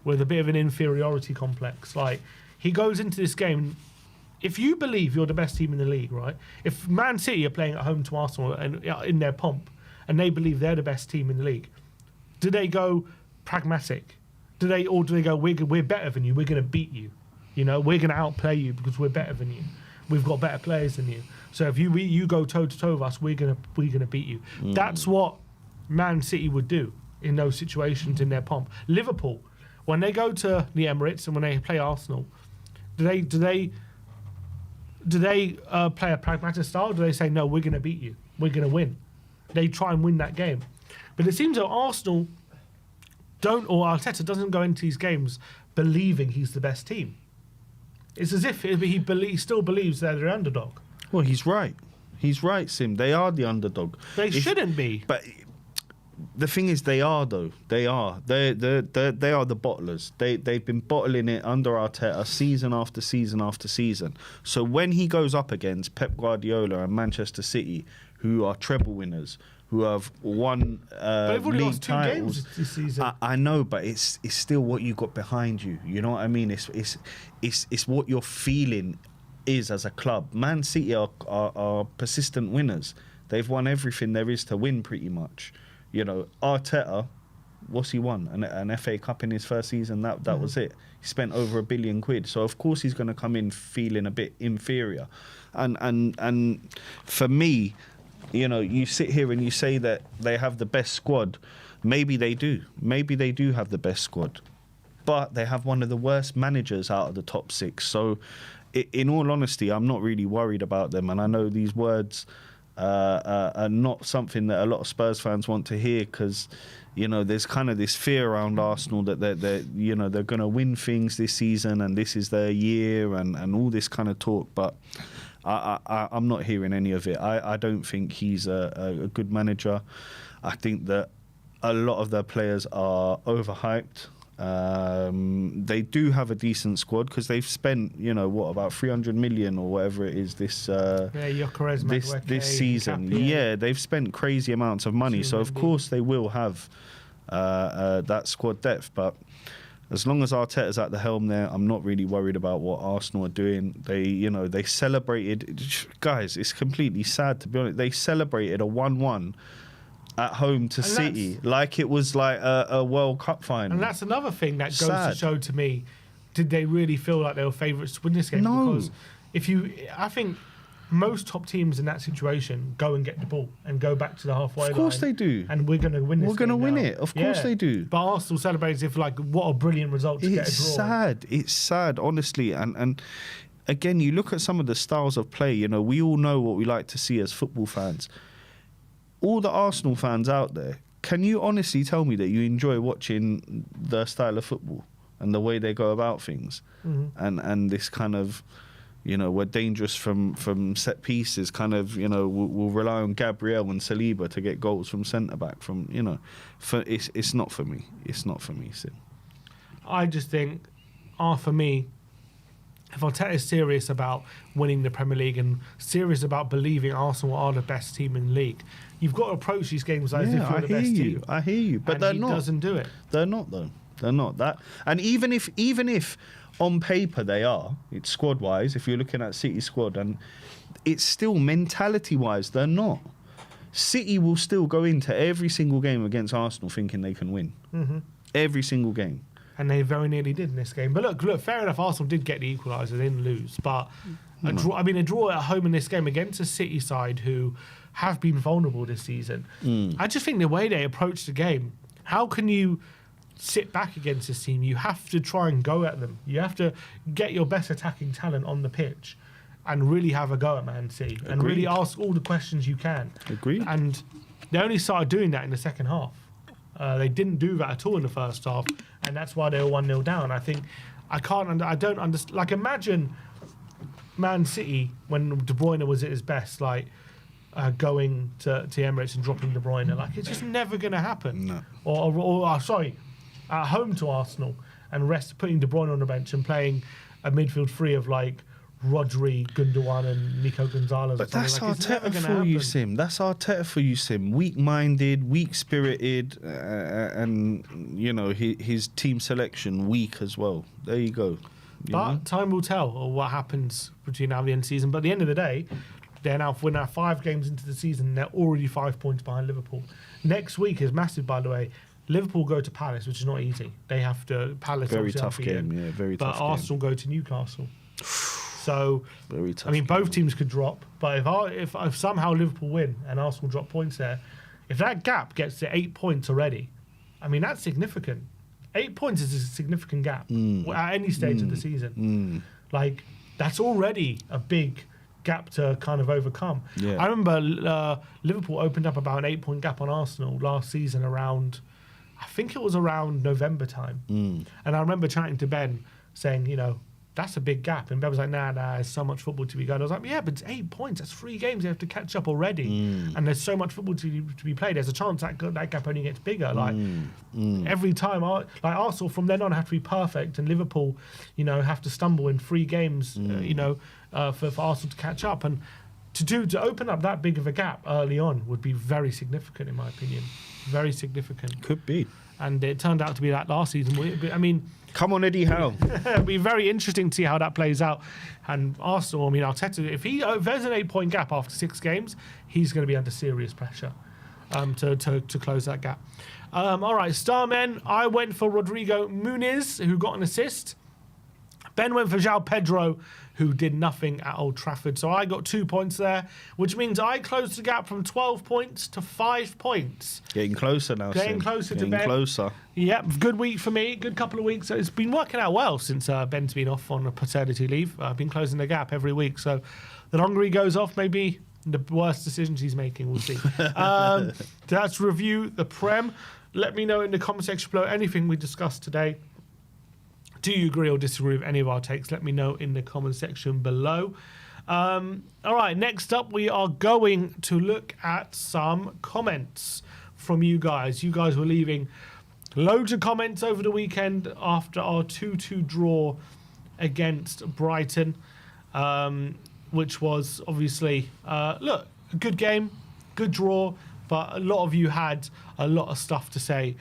with a bit of an inferiority complex. Like, he goes into this game, if you believe you're the best team in the league, right? If Man City are playing at home to Arsenal and in their pomp, and they believe they're the best team in the league, do they go pragmatic? Do they go, we're better than you, we're going to beat you? You know, we're going to outplay you because we're better than you. We've got better players than you. So if you go toe to toe with us, we're gonna beat you. That's what Man City would do in those situations in their pomp. Liverpool, when they go to the Emirates and when they play Arsenal, do they play a pragmatic style? Do they say, no, we're going to beat you, we're going to win? They try and win that game. But it seems that Arsenal or Arteta doesn't go into these games believing he's the best team. It's as if he still believes they're the underdog. Well, he's right. He's right, Sim. They are the underdog. They shouldn't be. But the thing is, they are, though. They are. They are the bottlers. They've been bottling it under Arteta season after season after season. So when he goes up against Pep Guardiola and Manchester City, who are treble winners, who have won they've already league lost 2 titles, games this season. I know, but it's still what you got behind you. You know what I mean? It's what your feeling is as a club. Man City are persistent winners. They've won everything there is to win, pretty much. You know, Arteta, what's he won? An FA Cup in his first season. That was it. He spent over £1 billion. So of course he's going to come in feeling a bit inferior. And for me, you know, you sit here and you say that they have the best squad. Maybe they do. Maybe they do have the best squad. But they have one of the worst managers out of the top 6. So in all honesty, I'm not really worried about them. And I know these words are not something that a lot of Spurs fans want to hear, because, you know, there's kind of this fear around Arsenal that they're you know, they're going to win things this season and this is their year and all this kind of talk. But I'm not hearing any of it. I don't think he's a good manager. I think that a lot of their players are overhyped. They do have a decent squad because they've spent, you know, about 300 million or whatever it is this season. Yeah, they've spent crazy amounts of money. So of course they will have that squad depth. But as long as Arteta's at the helm there, I'm not really worried about what Arsenal are doing. They celebrated, guys, it's completely sad to be honest. They celebrated a 1-1 at home to City like it was like a World Cup final. And that's another thing that goes to show to me, did they really feel like they were favourites to win this game? No. Because I think most top teams in that situation go and get the ball and go back to the halfway line. Of course they do. And we're going to win this game. We're going to win now. it. Of course they do. But Arsenal celebrates as if, like, what a brilliant result to get a draw. It's sad. It's sad, honestly. And again, you look at some of the styles of play. You know, we all know what we like to see as football fans. All the Arsenal fans out there, can you honestly tell me that you enjoy watching their style of football and the way they go about things? And this kind of, You know, we're dangerous from set pieces. Kind of, you know, we'll rely on Gabriel and Saliba to get goals from centre back. From, you know, it's not for me. It's not for me, Sim. I just think, for me, if Arteta is serious about winning the Premier League and serious about believing Arsenal are the best team in the league, you've got to approach these games as if you're the best team. I hear you, but and they're he not. Doesn't do it. They're not though. They're not that. And even if on paper they are, it's squad wise. If you're looking at City squad, and it's still mentality wise, they're not. City will still go into every single game against Arsenal thinking they can win. Mm-hmm. Every single game. And they very nearly did in this game. But look, fair enough, Arsenal did get the equaliser, they didn't lose. But a draw at home in this game against a City side who have been vulnerable this season. I just think the way they approach the game, how can you sit back against this team? You have to try and go at them. You have to get your best attacking talent on the pitch and really have a go at Man City. Agreed. And really ask all the questions you can. Agreed. And they only started doing that in the second half. They didn't do that at all in the first half, and that's why they were 1-0 down. I think I don't understand. Like, imagine Man City when De Bruyne was at his best, like going to Emirates and dropping De Bruyne. Like, it's just never going to happen. No. Or at home to Arsenal and putting De Bruyne on the bench and playing a midfield free of like Rodri, Gundogan and Nico Gonzalez. But that's like, Arteta for you, Sim. That's Arteta for you, Sim. Weak-minded, weak-spirited, and, you know, his team selection weak as well. There you go. But time will tell what happens between now and the end of the season. But at the end of the day, we're now 5 games into the season. They're already 5 points behind Liverpool. Next week is massive, by the way. Liverpool go to Palace, which is not easy. They have to... Palace very tough game, yeah, very tough game. But Arsenal go to Newcastle. So, very tough. I mean, both teams could drop, but if somehow Liverpool win and Arsenal drop points there, if that gap gets to 8 points already, I mean, that's significant. 8 points is a significant gap at any stage of the season. Like, that's already a big gap to kind of overcome. Yeah. I remember Liverpool opened up about an 8-point gap on Arsenal last season around, I think it was around November time. And I remember chatting to Ben saying, you know, that's a big gap. And Ben was like, nah, there's so much football to be going. I was like, yeah, but it's 8 points. That's 3 games. You have to catch up already. And there's so much football to be played. There's a chance that gap only gets bigger. Like, every time, like Arsenal from then on have to be perfect. And Liverpool, you know, have to stumble in 3 games, you know, for Arsenal to catch up. And to open up that big of a gap early on would be very significant, in my opinion. Very significant. Could be. And it turned out to be that last season. I mean... Come on, Eddie Howe. It'll be very interesting to see how that plays out. And Arsenal, I mean, Arteta, if there's an 8-point gap after 6 games, he's going to be under serious pressure to close that gap. All right, Starmen, I went for Rodrigo Muniz, who got an assist. Ben went for João Pedro, who did nothing at Old Trafford. So I got 2 points there, which means I closed the gap from 12 points to 5 points. Getting closer now, Getting closer to Ben. Getting closer. Yep, good week for me. Good couple of weeks. It's been working out well since Ben's been off on a paternity leave. I've been closing the gap every week. So the longer he goes off, maybe the worse decisions he's making. We'll see. Let's review the Prem. Let me know in the comment section below anything we discussed today. Do you agree or disagree with any of our takes? Let me know in the comment section below. All right, next up, we are going to look at some comments from you guys. You guys were leaving loads of comments over the weekend after our 2-2 draw against Brighton, which was obviously, look, a good game, good draw, but a lot of you had a lot of stuff to say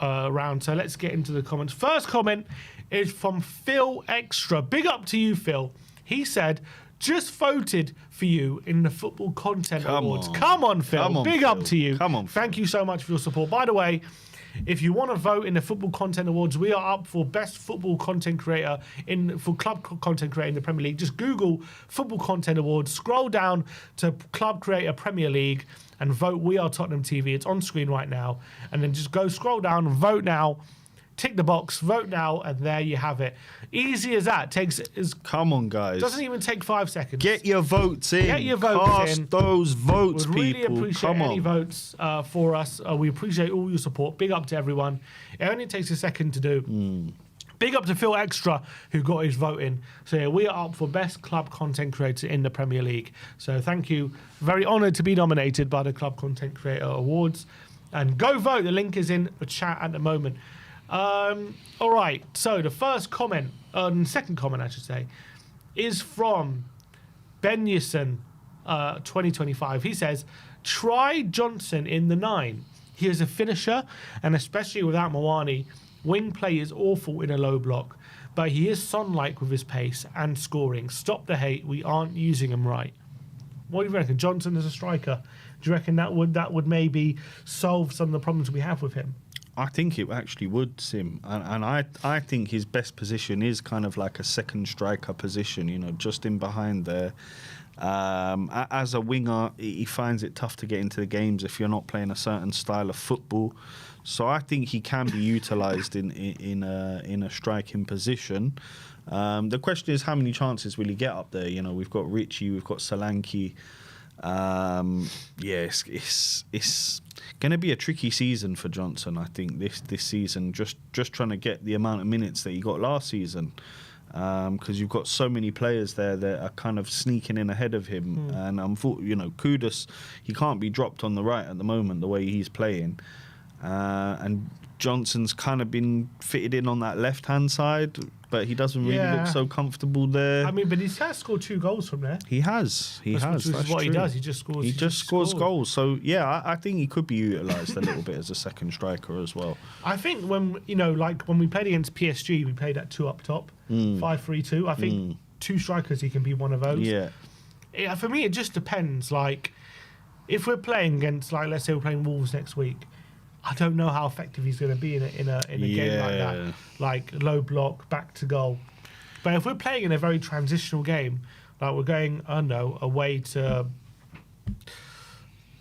around. So let's get into the comments. First comment is from Phil Extra. Big up to you, Phil. He said, just voted for you in the Football Content Awards. Come on, Phil. Big up to you. Come on. Thank you so much for your support. By the way, if you want to vote in the Football Content Awards, we are up for Best Football Content Creator for Club Content Creator in the Premier League. Just Google Football Content Awards, scroll down to Club Creator Premier League and vote We Are Tottenham TV. It's on screen right now. And then just scroll down and vote now. Tick the box, vote now, and there you have it. Easy as that. Come on, guys. Doesn't even take 5 seconds. Get your votes in. Get your votes in. Cast those votes, We'd really people. appreciate any votes for us. We appreciate all your support. Big up to everyone. It only takes a second to do. Big up to Phil Extra, who got his vote in. So yeah, we are up for Best Club Content Creator in the Premier League. So thank you. Very honoured to be nominated by the Club Content Creator Awards. And go vote. The link is in the chat at the moment. All right. So the second comment, I should say, is from Benyson, 2025. He says, try Johnson in the 9. He is a finisher, and especially without Mawani, wing play is awful in a low block, but he is Son-like with his pace and scoring. Stop the hate. We aren't using him right. What do you reckon? Johnson as a striker, do you reckon that would maybe solve some of the problems we have with him? I think it actually would, Sim. And I think his best position is kind of like a second striker position, you know, just in behind there. As a winger, he finds it tough to get into the games if you're not playing a certain style of football. So I think he can be utilised in a striking position. The question is, how many chances will he get up there? You know, we've got Richie, we've got Solanke. It's going to be a tricky season for Johnson. I think this season, just trying to get the amount of minutes that he got last season, because you've got so many players there that are kind of sneaking in ahead of him. And you know, Kudus, he can't be dropped on the right at the moment the way he's playing. And Johnson's kind of been fitted in on that left-hand side, but he doesn't really look so comfortable there. I mean, but he's scored 2 goals from there. He has. That's what true. he does. He just scores. He just scores goals. So yeah, I think he could be utilised a little bit as a second striker as well. I think when we played against PSG, we played at 2 up top, 5-3-2. I think 2 strikers, he can be one of those. Yeah. For me, it just depends. Like, if we're playing against, like, let's say we're playing Wolves next week, I don't know how effective he's going to be in a game like that, like low block, back to goal. But if we're playing in a very transitional game, like we're going, away to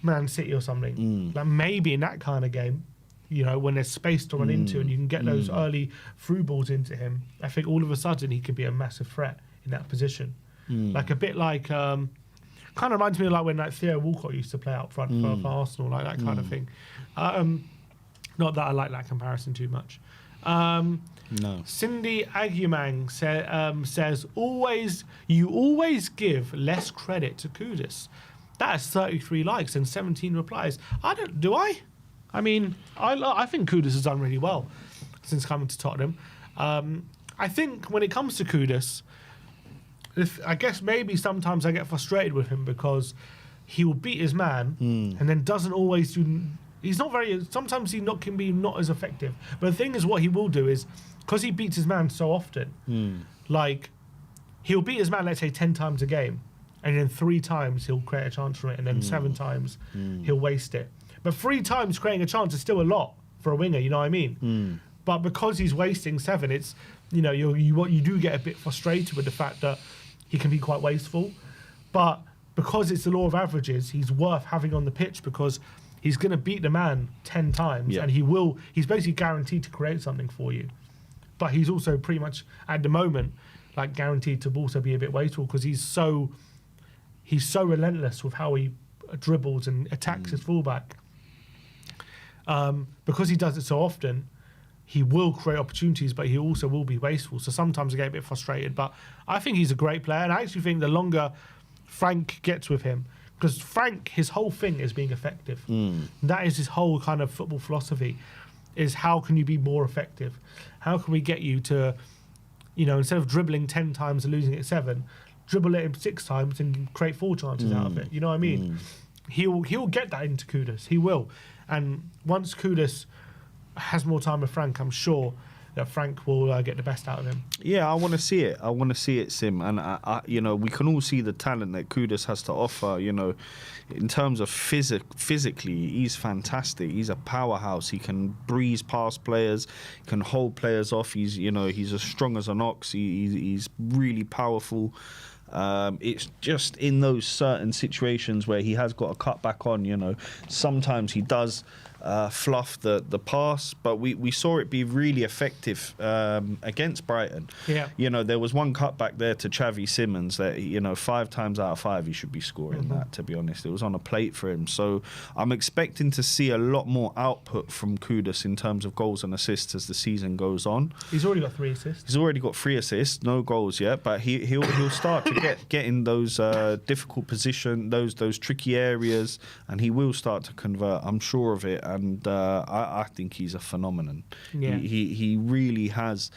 Man City or something, like maybe in that kind of game, you know, when there's space to run into and you can get those early through balls into him, I think all of a sudden he could be a massive threat in that position. Like a bit like, kind of reminds me of like when like Theo Walcott used to play up front for Arsenal, like that kind of thing. Not that I like that comparison too much. No. Cindy Agumang says, you always give less credit to Kudus. That has 33 likes and 17 replies. Do I? I mean, I think Kudus has done really well since coming to Tottenham. I think when it comes to Kudus, I guess maybe sometimes I get frustrated with him because he will beat his man and then doesn't always do. He's not very. Sometimes can be not as effective. But the thing is, what he will do is, because he beats his man so often, like he'll beat his man, let's say 10 times a game, and then 3 times he'll create a chance from it, and then 7 times he'll waste it. But 3 times creating a chance is still a lot for a winger. You know what I mean? But because he's wasting 7, it's you do get a bit frustrated with the fact that he can be quite wasteful. But because it's the law of averages, he's worth having on the pitch because he's going to beat the man 10 times and he's basically guaranteed to create something for you. But he's also pretty much, at the moment, like guaranteed to also be a bit wasteful because he's so relentless with how he dribbles and attacks his fullback. Because he does it so often, he will create opportunities, but he also will be wasteful. So sometimes I get a bit frustrated. But I think he's a great player, and I actually think the longer Frank gets with him, because Frank, his whole thing is being effective. That is his whole kind of football philosophy, is how can you be more effective? How can we get you to, instead of dribbling 10 times and losing it 7, dribble it 6 times and create 4 chances out of it. You know what I mean? He'll get that into Kudus. He will. And once Kudus has more time with Frank, I'm sure that Frank will get the best out of him. Yeah, I want to see it. I want to see it, Sim. And, we can all see the talent that Kudus has to offer, in terms of physically, he's fantastic. He's a powerhouse. He can breeze past players, can hold players off. He's as strong as an ox. He's really powerful. It's just in those certain situations where he has got a cut back on, sometimes he does fluff the pass, but we saw it be really effective against Brighton. Yeah. You know, there was one cutback there to Xavi Simons that, you know, 5 times out of 5 he should be scoring that, to be honest. It was on a plate for him. So I'm expecting to see a lot more output from Kudus in terms of goals and assists as the season goes on. He's already got 3 assists. He's already got 3 assists, no goals yet, but he'll start to get in those difficult position, those tricky areas, and he will start to convert. I'm sure of it, and I think he's a phenomenon. Yeah. He really has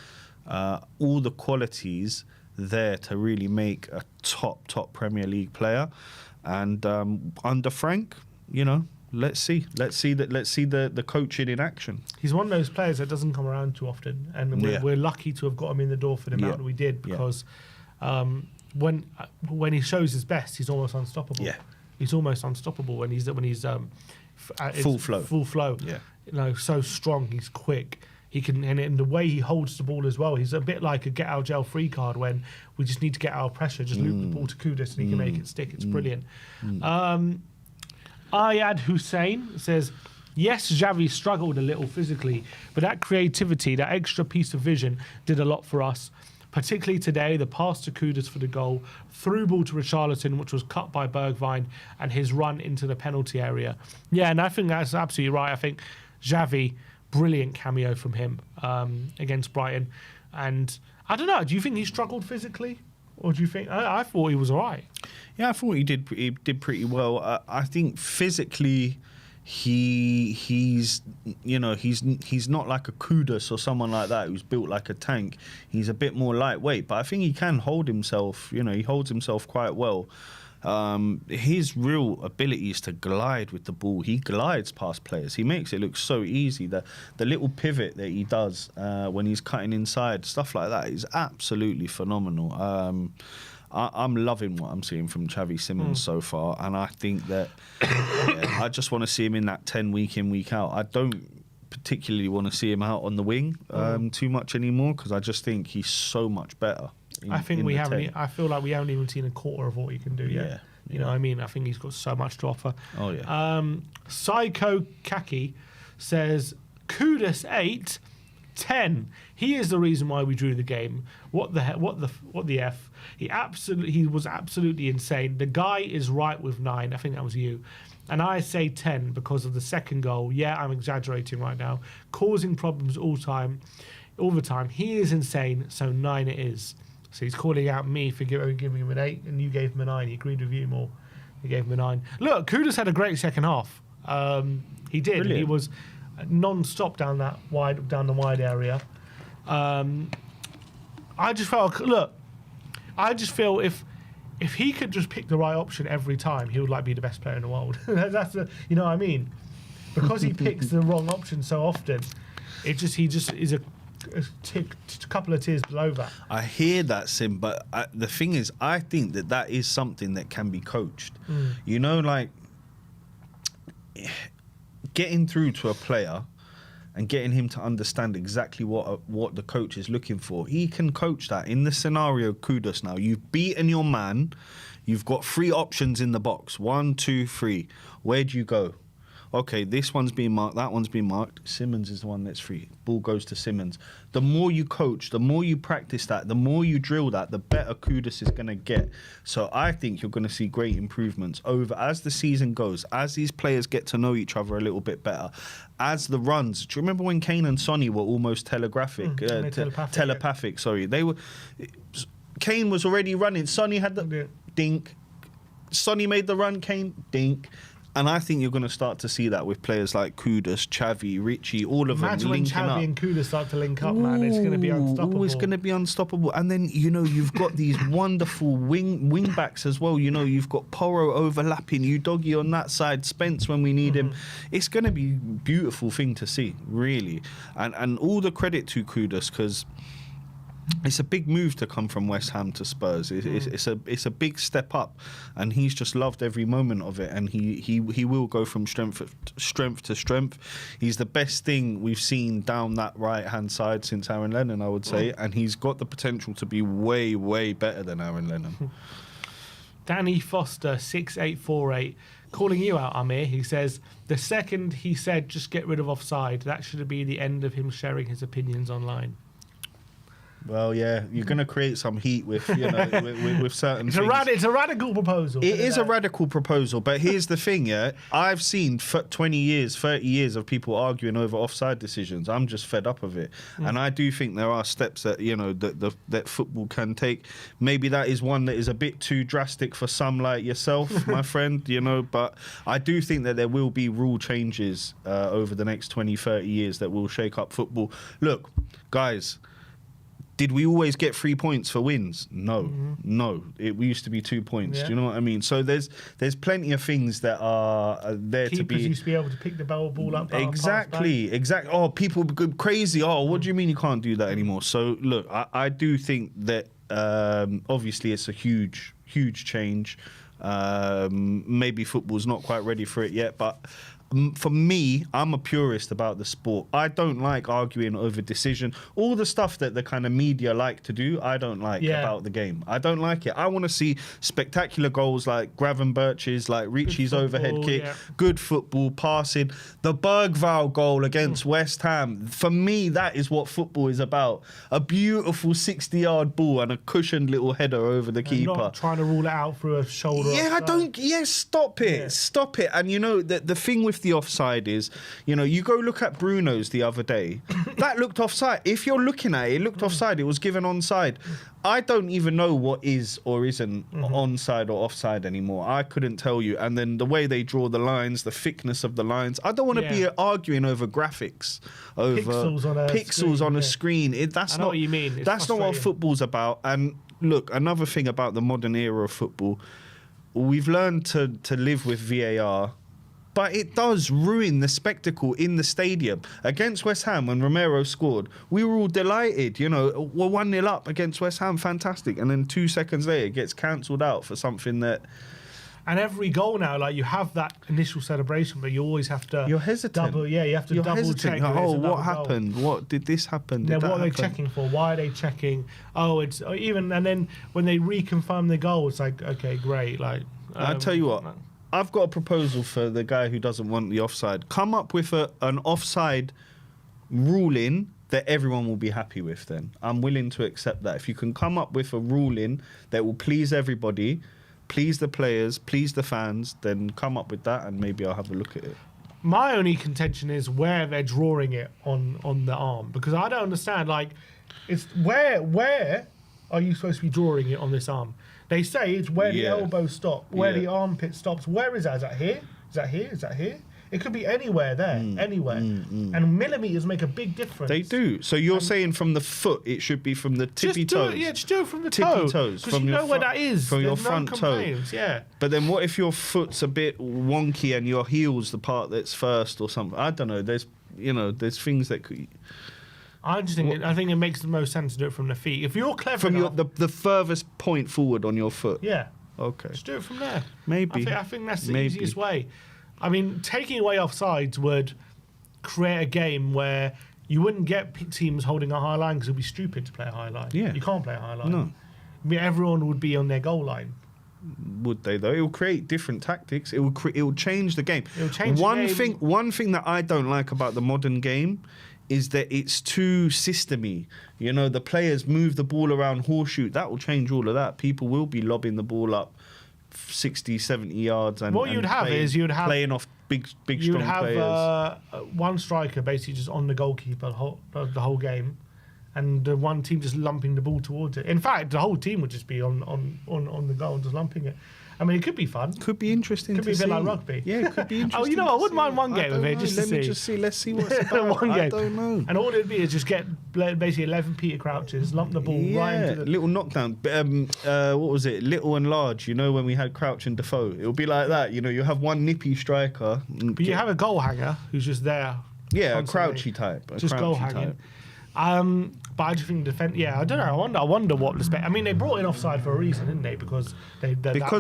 all the qualities there to really make a top Premier League player, and under Frank, you know. Let's see the coaching in action. He's one of those players that doesn't come around too often, and we're lucky to have got him in the door for the amount that we did, because when he shows his best, he's almost unstoppable. Yeah, he's almost unstoppable when he's full flow. Yeah, you know, so strong. He's quick. He can, and the way he holds the ball as well. He's a bit like a get out jail free card when we just need to get our pressure. Just loop the ball to Kudus and he can make it stick. It's brilliant. Ayad Hussein says, yes, Xavi struggled a little physically, but that creativity, that extra piece of vision did a lot for us. Particularly today, the pass to Kudus for the goal, through ball to Richarlison, which was cut by Bergwijn, and his run into the penalty area. Yeah, and I think that's absolutely right. I think Xavi, brilliant cameo from him against Brighton. And I don't know, do you think he struggled physically? Or do you think... I thought he was all right. Yeah, I thought he did pretty well. I think physically he's not like a Kudus or someone like that who's built like a tank. He's a bit more lightweight, but I think he can hold himself. You know, he holds himself quite well. His real ability is to glide with the ball. He glides past players. He makes it look so easy. The little pivot that he does when he's cutting inside, stuff like that, is absolutely phenomenal. I'm loving what I'm seeing from Xavi Simons so far, and I think that I just want to see him in that 10 week in, week out. I don't particularly want to see him out on the wing too much anymore, because I just think he's so much better. I feel like we haven't even seen a quarter of what he can do yet. You know what I mean? I think he's got so much to offer. Oh yeah. Psycho Kaki says Kudus 8, 10. He is the reason why we drew the game. What the F? He was absolutely insane. The guy is right with 9. I think that was you. And I say 10 because of the second goal. Yeah, I'm exaggerating right now. Causing problems all the time. He is insane, so 9 it is. So he's calling out me for giving him an 8, and you gave him a 9. He agreed with you more. You gave him a 9. Look, Kudus had a great second half. He did. Brilliant. He was non-stop down the wide area. I just feel if he could just pick the right option every time, he would be the best player in the world. You know what I mean? Because he picks the wrong option so often, he just is a couple of tiers below that. I hear that, Sim, but the thing is, I think that is something that can be coached. You know, like getting through to a player and getting him to understand exactly what the coach is looking for. He can coach that. In the scenario Kudus now, you've beaten your man, you've got 3 options in the box. 1, 2, 3. Where do you go? Okay, this one's been marked, that one's been marked. Simons is the one that's free. Ball goes to Simons. The more you coach, the more you practice that, the more you drill that, the better Kudus is going to get. So I think you're going to see great improvements over as the season goes, as these players get to know each other a little bit better, as the runs. Do you remember when Kane and Sonny were almost telepathic? Sorry, they were. Kane was already running. Sonny had the dink. Sonny made the run. Kane dink. And I think you're going to start to see that with players like Kudus, Xavi, Richie, all of them linking up. Imagine when Xavi and Kudus start to link up, man. It's going to be unstoppable. It's going to be unstoppable. And then, you know, you've got these wonderful wing backs as well. You know, you've got Porro overlapping, Udogie on that side, Spence when we need him. It's going to be a beautiful thing to see, really. And all the credit to Kudus, because it's a big move to come from West Ham to Spurs. It's a big step up, and he's just loved every moment of it. And he will go from strength to strength. He's the best thing we've seen down that right hand side since Aaron Lennon, I would say. And he's got the potential to be way better than Aaron Lennon. Danny Foster 6848 calling you out, Amir. He says the second he said just get rid of offside, that should be the end of him sharing his opinions online. Well, yeah, you're going to create some heat with with certain things. It's a radical proposal. It is a radical proposal, but here's the thing, yeah. I've seen 20 years, 30 years of people arguing over offside decisions. I'm just fed up of it. And I do think there are steps that, that football can take. Maybe that is one that is a bit too drastic for some like yourself, my friend, but I do think that there will be rule changes over the next 20, 30 years that will shake up football. Look, guys, did we always get 3 points for wins? No, no. We used to be 2 points. Yeah. Do you know what I mean? So there's plenty of things that are there Keepers to be. used to be able to pick the ball up. Exactly. Oh, people go crazy. Oh, what do you mean you can't do that anymore? So look, I do think that obviously it's a huge change. Maybe football's not quite ready for it yet, but for me, I'm a purist about the sport. I don't like arguing over decision. All the stuff that the kind of media like to do, I don't like about the game. I don't like it. I want to see spectacular goals like Gravenberch's, like Ricci's overhead kick, good football, passing. The Bergvall goal against West Ham, for me, that is what football is about. A beautiful 60-yard ball and a cushioned little header over the keeper. Not trying to rule it out through a shoulder. Yeah, offside. I don't. Yeah, stop it. Yeah. Stop it. And the thing with the offside is, you go look at Bruno's the other day. That looked offside. If you're looking at it, it looked offside. It was given onside. I don't even know what is or isn't onside or offside anymore. I couldn't tell you. And then the way they draw the lines, the thickness of the lines. I don't want to be arguing over graphics, over pixels on a screen. That's I know not what you mean. It's that's not what football's about. And look, another thing about the modern era of football, we've learned to live with VAR. But it does ruin the spectacle in the stadium. Against West Ham, when Romero scored, we were all delighted. We're 1-0 up against West Ham, fantastic. And then 2 seconds later, it gets cancelled out for something that... And every goal now, like you have that initial celebration, but you always have to... You're hesitant. You have to double check. What happened? Goal. What did this happen? What are they checking for? Why are they checking? And then when they reconfirm the goal, it's like, okay, great. Like I tell you what, I've got a proposal for the guy who doesn't want the offside. Come up with an offside ruling that everyone will be happy with then. I'm willing to accept that. If you can come up with a ruling that will please everybody, please the players, please the fans, then come up with that and maybe I'll have a look at it. My only contention is where they're drawing it on the arm, because I don't understand. Like, it's where are you supposed to be drawing it on this arm? They say it's where the elbow stops, where the armpit stops. Where is that? Is that here? Is that here? Is that here? It could be anywhere there, anywhere. And millimetres make a big difference. They do. So you're saying from the foot, it should be from the tippy toes? Just do it from the tippy toes. Because you know where that is. From your There's front toe. Yeah. But then what if your foot's a bit wonky and your heel's the part that's first or something? I don't know. There's things that could... I think it makes the most sense to do it from the feet. If you're clever from enough, the furthest point forward on your foot. Yeah. Okay. Just do it from there. Maybe. I think that's the easiest way. I mean, taking away offsides would create a game where you wouldn't get teams holding a high line because it would be stupid to play a high line. Yeah. You can't play a high line. No. I mean, everyone would be on their goal line. Would they though? It will create different tactics. It will change the game. It will change the game. One thing that I don't like about the modern game is that it's too systemy. The players move the ball around horseshoe. That will change all of that. People will be lobbing the ball up 60, 70 yards. And what you'd have is you'd have... Playing off big strong players. You'd have one striker basically just on the goalkeeper the whole game, and one team just lumping the ball towards it. In fact, the whole team would just be on the goal and just lumping it. I mean, it could be fun. Could be interesting. Could be a bit like rugby. Yeah, it could be interesting. I wouldn't mind one game of it just to see. Let me just see. Let's see what's about. One game. I don't know. And all it'd be is just get basically 11 Peter Crouches, lump the ball right into the... little knockdown. What was it? Little and large. When we had Crouch and Defoe, it'll be like that. You have one nippy striker. But you have a goal hanger who's just there. Yeah, a crouchy type. Just goal hanging. But I just think I don't know. I wonder what the spec. I mean, they brought in offside for a reason, didn't they? Because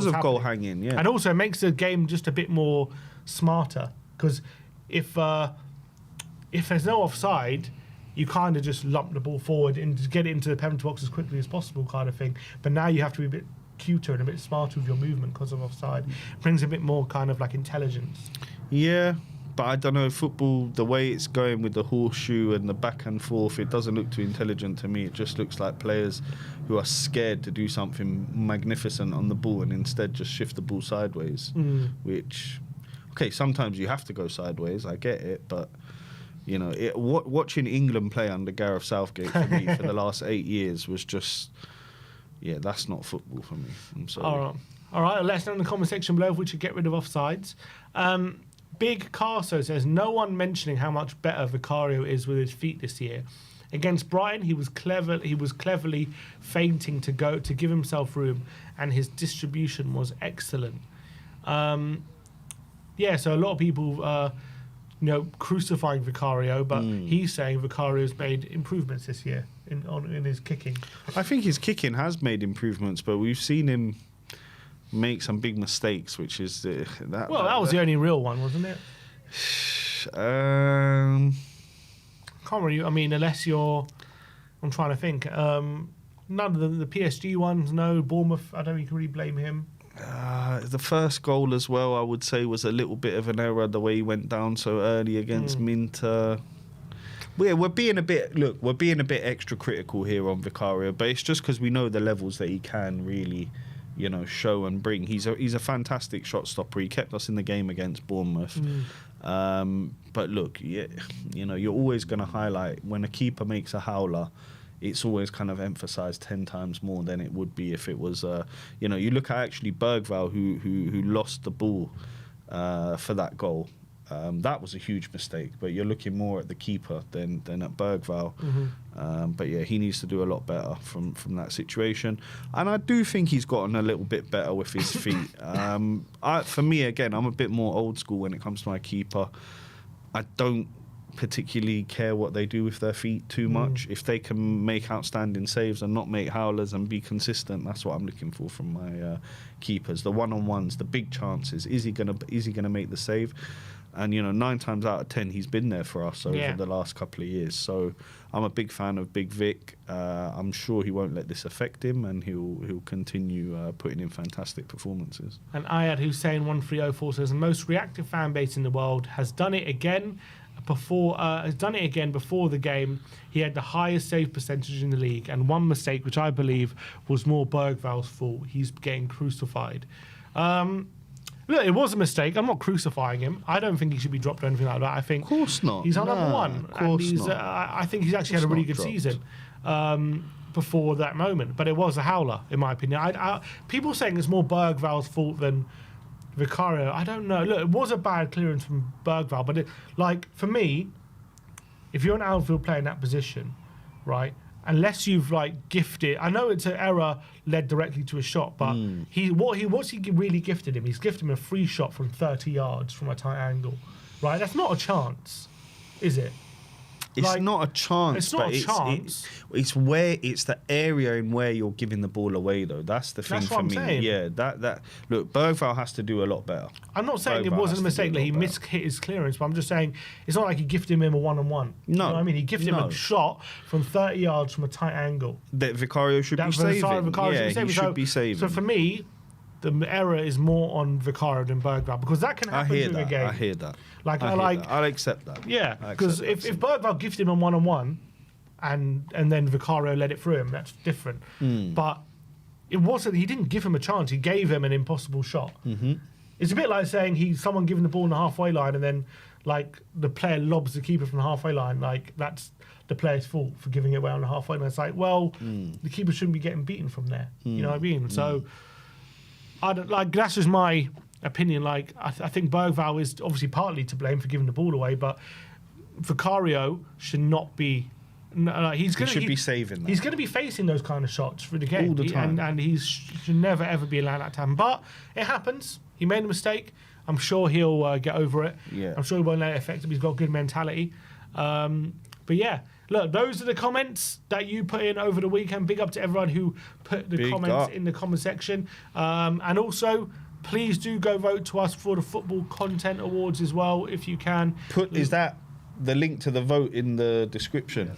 of goal hanging, yeah. And also, it makes the game just a bit more smarter. Because if there's no offside, you kind of just lump the ball forward and just get it into the penalty box as quickly as possible, kind of thing. But now you have to be a bit cuter and a bit smarter with your movement because of offside. Brings a bit more kind of like intelligence. Yeah, but I don't know, football, the way it's going with the horseshoe and the back and forth, it doesn't look too intelligent to me. It just looks like players who are scared to do something magnificent on the ball and instead just shift the ball sideways, which, okay, sometimes you have to go sideways, I get it, but, you know, watching England play under Gareth Southgate for me for the last 8 years was just, yeah, that's not football for me. I'm sorry. All right, let us know in the comment section below if we should get rid of offsides. Big Carso says, no one mentioning how much better Vicario is with his feet this year. Against Brighton, he was cleverly feinting to give himself room, and his distribution was excellent. Yeah, so a lot of people, crucifying Vicario, but he's saying Vicario's made improvements this year in his kicking. I think his kicking has made improvements, but we've seen him make some big mistakes, which is that was the only real one, wasn't it? Can't really. I mean, unless you're, I'm trying to think. None of the PSG ones. No, Bournemouth. I don't think you can really blame him. The first goal as well, I would say, was a little bit of an error. The way he went down so early against Minter. We're being a bit extra critical here on Vicario, but it's just because we know the levels that he can really, show and bring. He's a fantastic shot stopper. He kept us in the game against Bournemouth. But look, you're always going to highlight when a keeper makes a howler. It's always kind of emphasised 10 times more than it would be if it was, you look at actually Bergvall who lost the ball for that goal. That was a huge mistake, but you're looking more at the keeper than at Bergvall. But yeah, he needs to do a lot better from that situation. And I do think he's gotten a little bit better with his feet. For me, again, I'm a bit more old school when it comes to my keeper. I don't particularly care what they do with their feet too much. If they can make outstanding saves and not make howlers and be consistent, that's what I'm looking for from my keepers. The one-on-ones, the big chances. Is he gonna make the save? And 9 times out of 10 he's been there for us over the last couple of years. So I'm a big fan of Big Vic. I'm sure he won't let this affect him, and he'll continue putting in fantastic performances. And Ayad Hussein 1304 says, the most reactive fan base in the world has done it again before the game. He had the highest save percentage in the league, and one mistake, which I believe was more Bergvall's fault. He's getting crucified. Look, it was a mistake. I'm not crucifying him. I don't think he should be dropped or anything like that. I think, of course not. He's our number one. Of course not. I think he's actually had a really good season before that moment. But it was a howler, in my opinion. People saying it's more Bergvall's fault than Vicario. I don't know. Look, it was a bad clearance from Bergvall, but for me, if you're an outfield player in that position, right? Unless you've gifted, I know it's an error led directly to a shot, but what's he really gifted him? He's gifted him a free shot from 30 yards from a tight angle, right? That's not a chance, is it? It's not a chance. It's not a chance. It's the area in where you're giving the ball away, though. That's the thing for me. Saying. Yeah, that look, Bergvall has to do a lot better. I'm not saying it wasn't a mistake that he hit his clearance, but I'm just saying it's not like he gifted him a one-on-one. No, you know what I mean, he gifted him a shot from 30 yards from a tight angle. That Vicario should be saving. He should be saving. So for me, the error is more on Vicario than Bergvall, because that can happen during a game. I hear that. I'll accept that. Yeah, because if Bergvall gifted him a one-on-one and then Vicario led it through him, that's different. But it wasn't. He didn't give him a chance. He gave him an impossible shot. It's a bit like saying someone giving the ball on the halfway line and then the player lobs the keeper from the halfway line. That's the player's fault for giving it away on the halfway line. It's the keeper shouldn't be getting beaten from there. You know what I mean? So I don't that's just my opinion. I think Bergvall is obviously partly to blame for giving the ball away, but Vicario should not be. He should be saving that. He's going to be facing those kind of shots for the game all the time, and he should never ever be allowed that to happen. But it happens. He made a mistake. I'm sure he'll get over it. Yeah. I'm sure he won't let it affect him. He's got good mentality. But yeah. Look, those are the comments that you put in over the weekend. Big up to everyone who put the comments in the comment section. And also, please do go vote to us for the Football Content Awards as well, if you can. Is that the link to the vote in the description?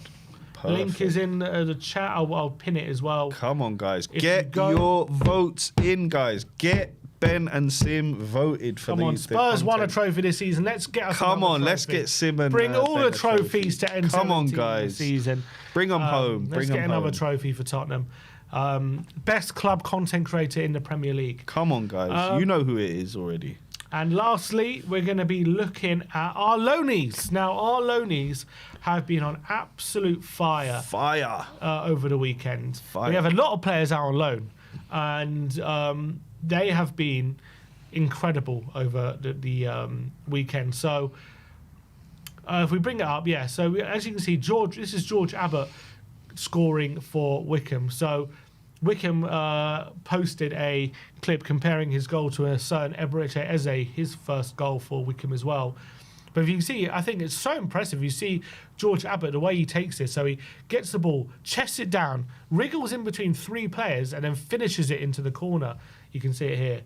Link is in the chat. I'll pin it as well. Come on, guys. If Get your votes in, guys. Get Ben and Sim voted for Come on, Spurs won a trophy this season. Let's get us Come on, trophy. let's get Sim and bring all Ben the trophies to end Come on, this guys. season. Bring them home. Let's get another trophy for Tottenham. Best club content creator in the Premier League. Come on, guys. You know who it is already. And lastly, we're going to be looking at our Loanees. Now, our Loanees have been on absolute fire. Over the weekend. We have a lot of players out on loan. And they have been incredible over the weekend. So, if we bring it up, so as you can see, this is George Abbott scoring for Wickham. So, Wickham posted a clip comparing his goal to a certain Eberete Eze, his first goal for Wickham as well. But if you can see, I think it's so impressive. You see George Abbott, the way he takes this. So he gets the ball, chests it down, wriggles in between three players, and then finishes it into the corner. You can see it here.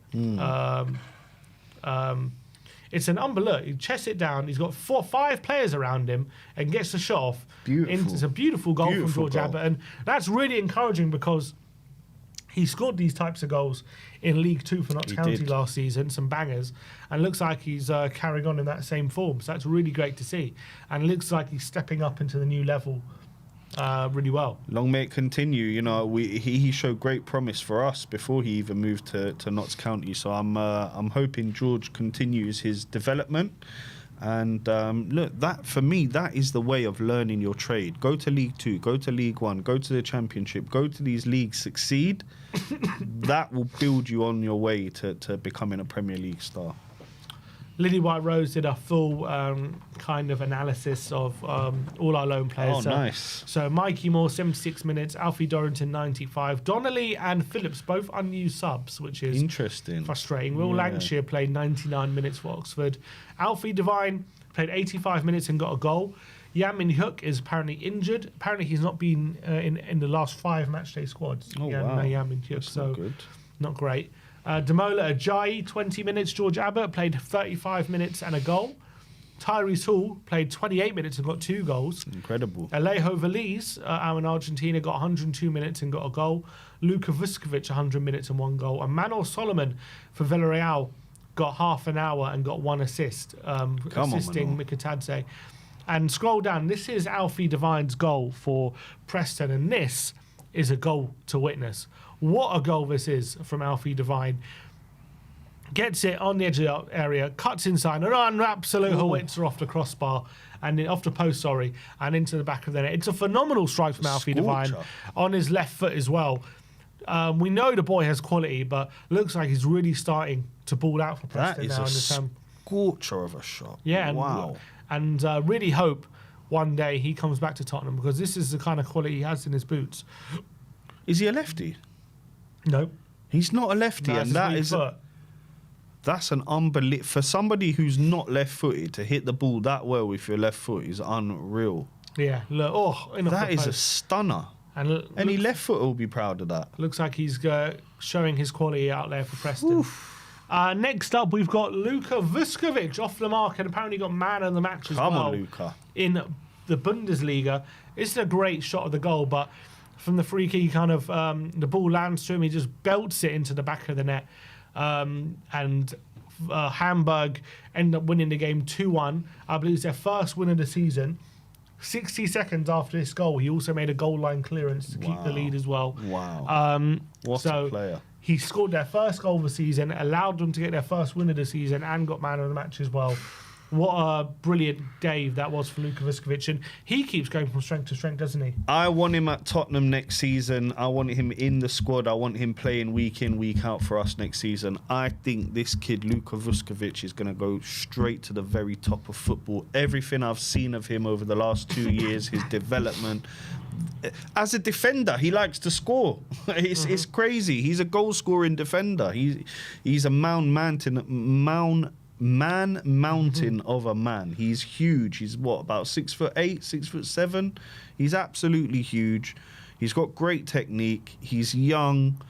It's an look. He chests it down. He's got 5 players around him and gets the shot off. It's a beautiful goal from George Abbott. And that's really encouraging because he scored these types of goals in League 2 for Notts County last season, some bangers, and looks like he's carrying on in that same form. So that's really great to see. And it looks like he's stepping up into the new level really well. Long may it continue. You know, he showed great promise for us before he even moved to Notts County. So I'm hoping George continues his development. And look, that for me, that is the way of learning your trade. Go to League 2, go to League 1, go to the Championship, go to these leagues, succeed. That will build you on your way to becoming a Premier League star. Lily White Rose did a full kind of analysis of all our loan players. Oh, nice. So Mikey Moore, 76 minutes. Alfie Dorrington, 95. Donnelly and Phillips, both unused subs, which is interesting. Frustrating. Will Lancashire played 99 minutes for Oxford. Alfie Devine played 85 minutes and got a goal. Yamin Hook is apparently injured. Apparently he's not been in the last 5 matchday squads. Oh, wow. Yamin Hook, That's not good. Not great. Damola Ajayi, 20 minutes. George Abbott played 35 minutes and a goal. Tyrese Hall played 28 minutes and got 2 goals. Incredible. Alejo Veliz, out in Argentina, got 102 minutes and got a goal. Luka Vuskovic, 100 minutes and 1 goal. And Manuel Solomon for Villarreal got half an hour and got 1 assist, assisting Mikitadze. And scroll down. This is Alfie Devine's goal for Preston, and this is a goal to witness. What a goal this is from Alfie Devine. Gets it on the edge of the area, cuts inside, and an absolute howitzer off the crossbar, and off the post, and into the back of the net. It's a phenomenal strike from Alfie Devine on his left foot as well. We know the boy has quality, but looks like he's really starting to ball out for Preston now. That is a scorcher of a shot. Yeah, wow. And really hope one day he comes back to Tottenham, because this is the kind of quality he has in his boots. Is he a lefty? No. He's not a lefty, and that's an unbelievable... For somebody who's not left-footed, to hit the ball that well with your left foot is unreal. Yeah. Look, that is a stunner. And any left foot will be proud of that. Looks like he's showing his quality out there for Preston. Next up, we've got Luka Vuskovic off the mark, and apparently got man of the match as well. Come on, Luka. In the Bundesliga. It's a great shot of the goal, but from the free kick, the ball lands to him. He just belts it into the back of the net. And Hamburg end up winning the game 2-1. I believe it's their first win of the season. 60 seconds after this goal, he also made a goal line clearance to keep the lead as well. Wow. What a player. He scored their first goal of the season, allowed them to get their first win of the season, and got man of the match as well. What a brilliant day that was for Luka Vuskovic. And he keeps going from strength to strength, doesn't he? I want him at Tottenham next season. I want him in the squad. I want him playing week in, week out for us next season. I think this kid, Luka Vuskovic, is going to go straight to the very top of football. Everything I've seen of him over the last 2 years, his development. As a defender, he likes to score. It's crazy. He's a goal-scoring defender. He's a mountain of a man. He's huge. He's about 6'8", 6'7". He's absolutely huge. He's got great technique. He's young.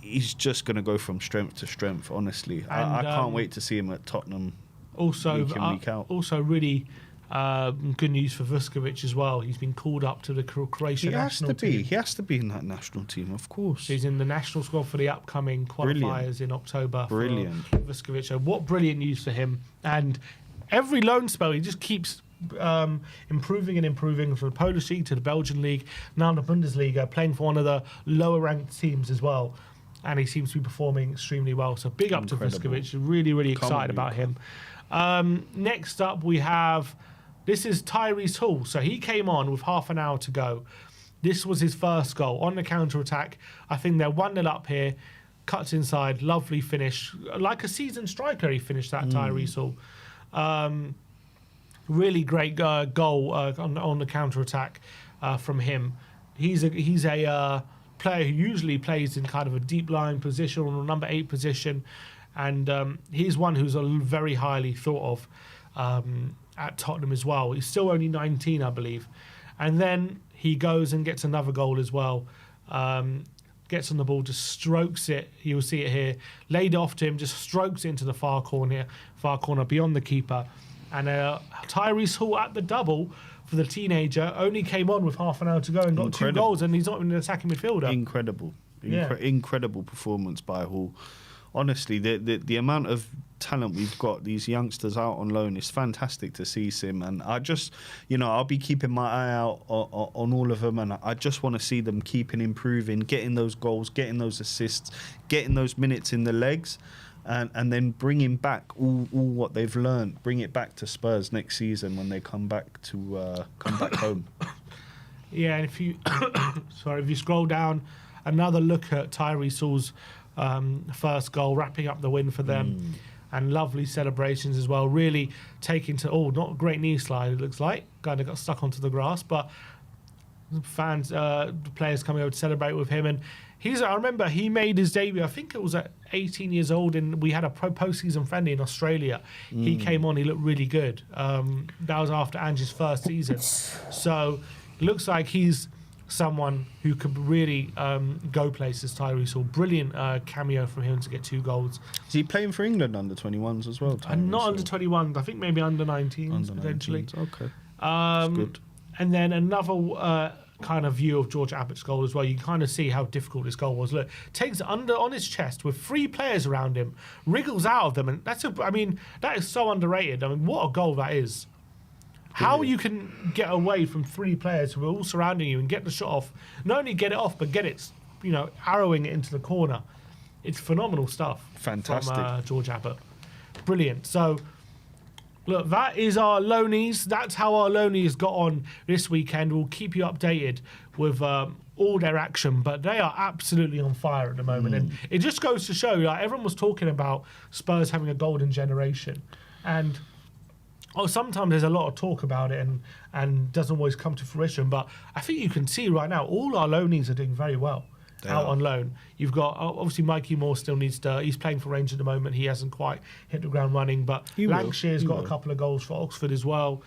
He's just going to go from strength to strength, honestly. I can't wait to see him at Tottenham week in, week out. Also really Good news for Vuskovic as well. He's been called up to the Croatian national team. He has to be in that national team, of course. He's in the national squad for the upcoming qualifiers in October. Brilliant. For Vuskovic. So what brilliant news for him. And every loan spell, he just keeps improving and improving, from the Polish league to the Belgian league, now in the Bundesliga, playing for one of the lower ranked teams as well. And he seems to be performing extremely well. So big up to Vuskovic. Really, really excited about him. Next up, we have, this is Tyrese Hall. So he came on with half an hour to go. This was his first goal on the counter-attack. I think they're 1-0 up here. Cuts inside, lovely finish. Like a seasoned striker, he finished that, Tyrese Hall. Really great goal on the counter-attack from him. He's a player who usually plays in kind of a deep line position, or a number 8 position. And he's one who's very highly thought of at Tottenham as well. He's still only 19, I believe. And then he goes and gets another goal as well. Gets on the ball, just strokes it. You'll see it here. Laid off to him, just strokes it into the far corner beyond the keeper. And Tyrese Hall at the double for the teenager, only came on with half an hour to go and got 2 goals, and he's not even an attacking midfielder. Incredible. Incredible performance by Hall. Honestly, the amount of talent we've got, these youngsters out on loan, is fantastic to see, Sim. And I just, I'll be keeping my eye out on all of them, and I just want to see them keeping improving, getting those goals, getting those assists, getting those minutes in the legs, and then bringing back all what they've learned, bring it back to Spurs next season when they come back home. Yeah, and if you if you scroll down, another look at Tyrese Hall's first goal, wrapping up the win for them, and lovely celebrations as well. Really taking to not a great knee slide, it looks like, kind of got stuck onto the grass, but fans, players coming over to celebrate with him. And I remember he made his debut, I think it was at 18 years old, and we had a post-season friendly in Australia. He came on, he looked really good. That was after Ange's first season. So it looks like he's someone who could really go places, Tyrese Hall. Brilliant cameo from him to get 2 goals. Is he playing for England under 21s as well? Not under 21s, I think maybe under 19s potentially. 19s. Okay. That's good. And then another kind of view of George Abbott's goal as well. You kind of see how difficult this goal was. Look, takes it on his chest with 3 players around him, wriggles out of them, and that is so underrated. I mean, what a goal that is. How you can get away from 3 players who are all surrounding you and get the shot off, not only get it off, but get it, arrowing it into the corner. It's phenomenal stuff. Fantastic. From George Abbott. Brilliant. So, look, that is our Loanees. That's how our Loanees got on this weekend. We'll keep you updated with all their action, but they are absolutely on fire at the moment. And it just goes to show, everyone was talking about Spurs having a golden generation. And sometimes there's a lot of talk about it and doesn't always come to fruition. But I think you can see right now, all our Loanees are doing very well. On loan. You've got, obviously, Mikey Moore still needs to, he's playing for Rangers at the moment. He hasn't quite hit the ground running, but Lancashire's got a couple of goals for Oxford as well.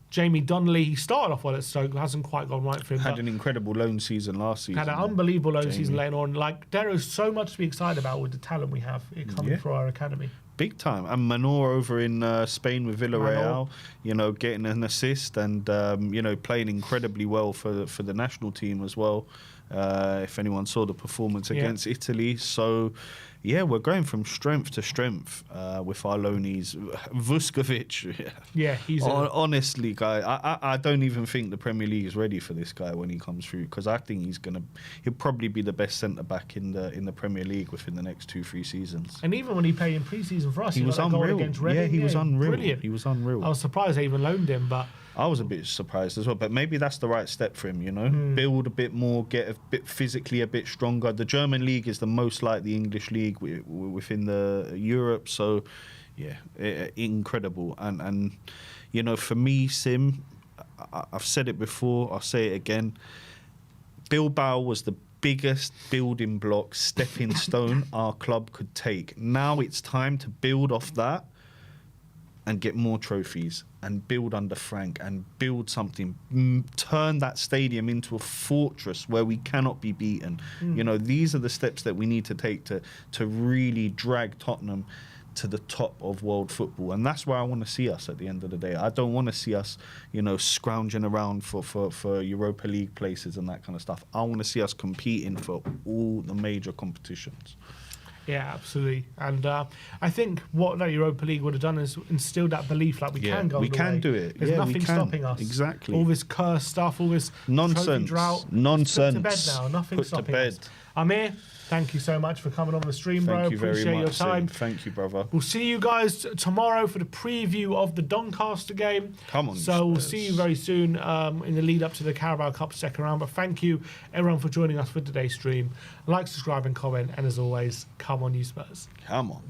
Jamie Donnelly, he started off well at Stoke, hasn't quite gone right for him. Had an incredible loan season last season. Had an unbelievable loan season later on. There is so much to be excited about with the talent we have coming through our academy. Big time. And Manor over in Spain with Villarreal, getting an assist and, playing incredibly well for the national team as well. If anyone saw the performance against Italy. So, we're going from strength to strength with our Loanees. Vuskovic. He's honestly, guy, I don't even think the Premier League is ready for this guy when he comes through, because I think he'll probably be the best centre back in the Premier League within the next 2-3 seasons. And even when he played in pre-season for us, he was unreal. Against Reading, he was unreal. Brilliant. He was unreal. I was surprised they even loaned him, but I was a bit surprised as well, but maybe that's the right step for him, Build a bit more, get a bit physically a bit stronger. The German league is the most like the English league within the Europe, so incredible. And for me, Sim, I've said it before, I'll say it again, Bilbao was the biggest building block, stepping stone our club could take. Now it's time to build off that and get more trophies and build under Frank and build something, turn that stadium into a fortress where we cannot be beaten. These are the steps that we need to take to really drag Tottenham to the top of world football, and that's where I want to see us at the end of the day. I don't want to see us, scrounging around for Europa League places and that kind of stuff. I want to see us competing for all the major competitions. Yeah, absolutely. And I think what that Europa League would have done is instilled that belief, like we can go. We can do it. There's nothing stopping us. Exactly. All this cursed stuff, all this nonsense. trophy drought. Nonsense. Put to bed now. Nothing's stopping us. Amir, thank you so much for coming on the stream, bro. Thank you very Appreciate your much, time. Sim. Thank you, brother. We'll see you guys tomorrow for the preview of the Doncaster game. Come on, So we'll Spurs. see you very soon in the lead up to the Carabao Cup second round. But thank you, everyone, for joining us for today's stream. Like, subscribe, and comment. And as always, come on, you Spurs. Come on.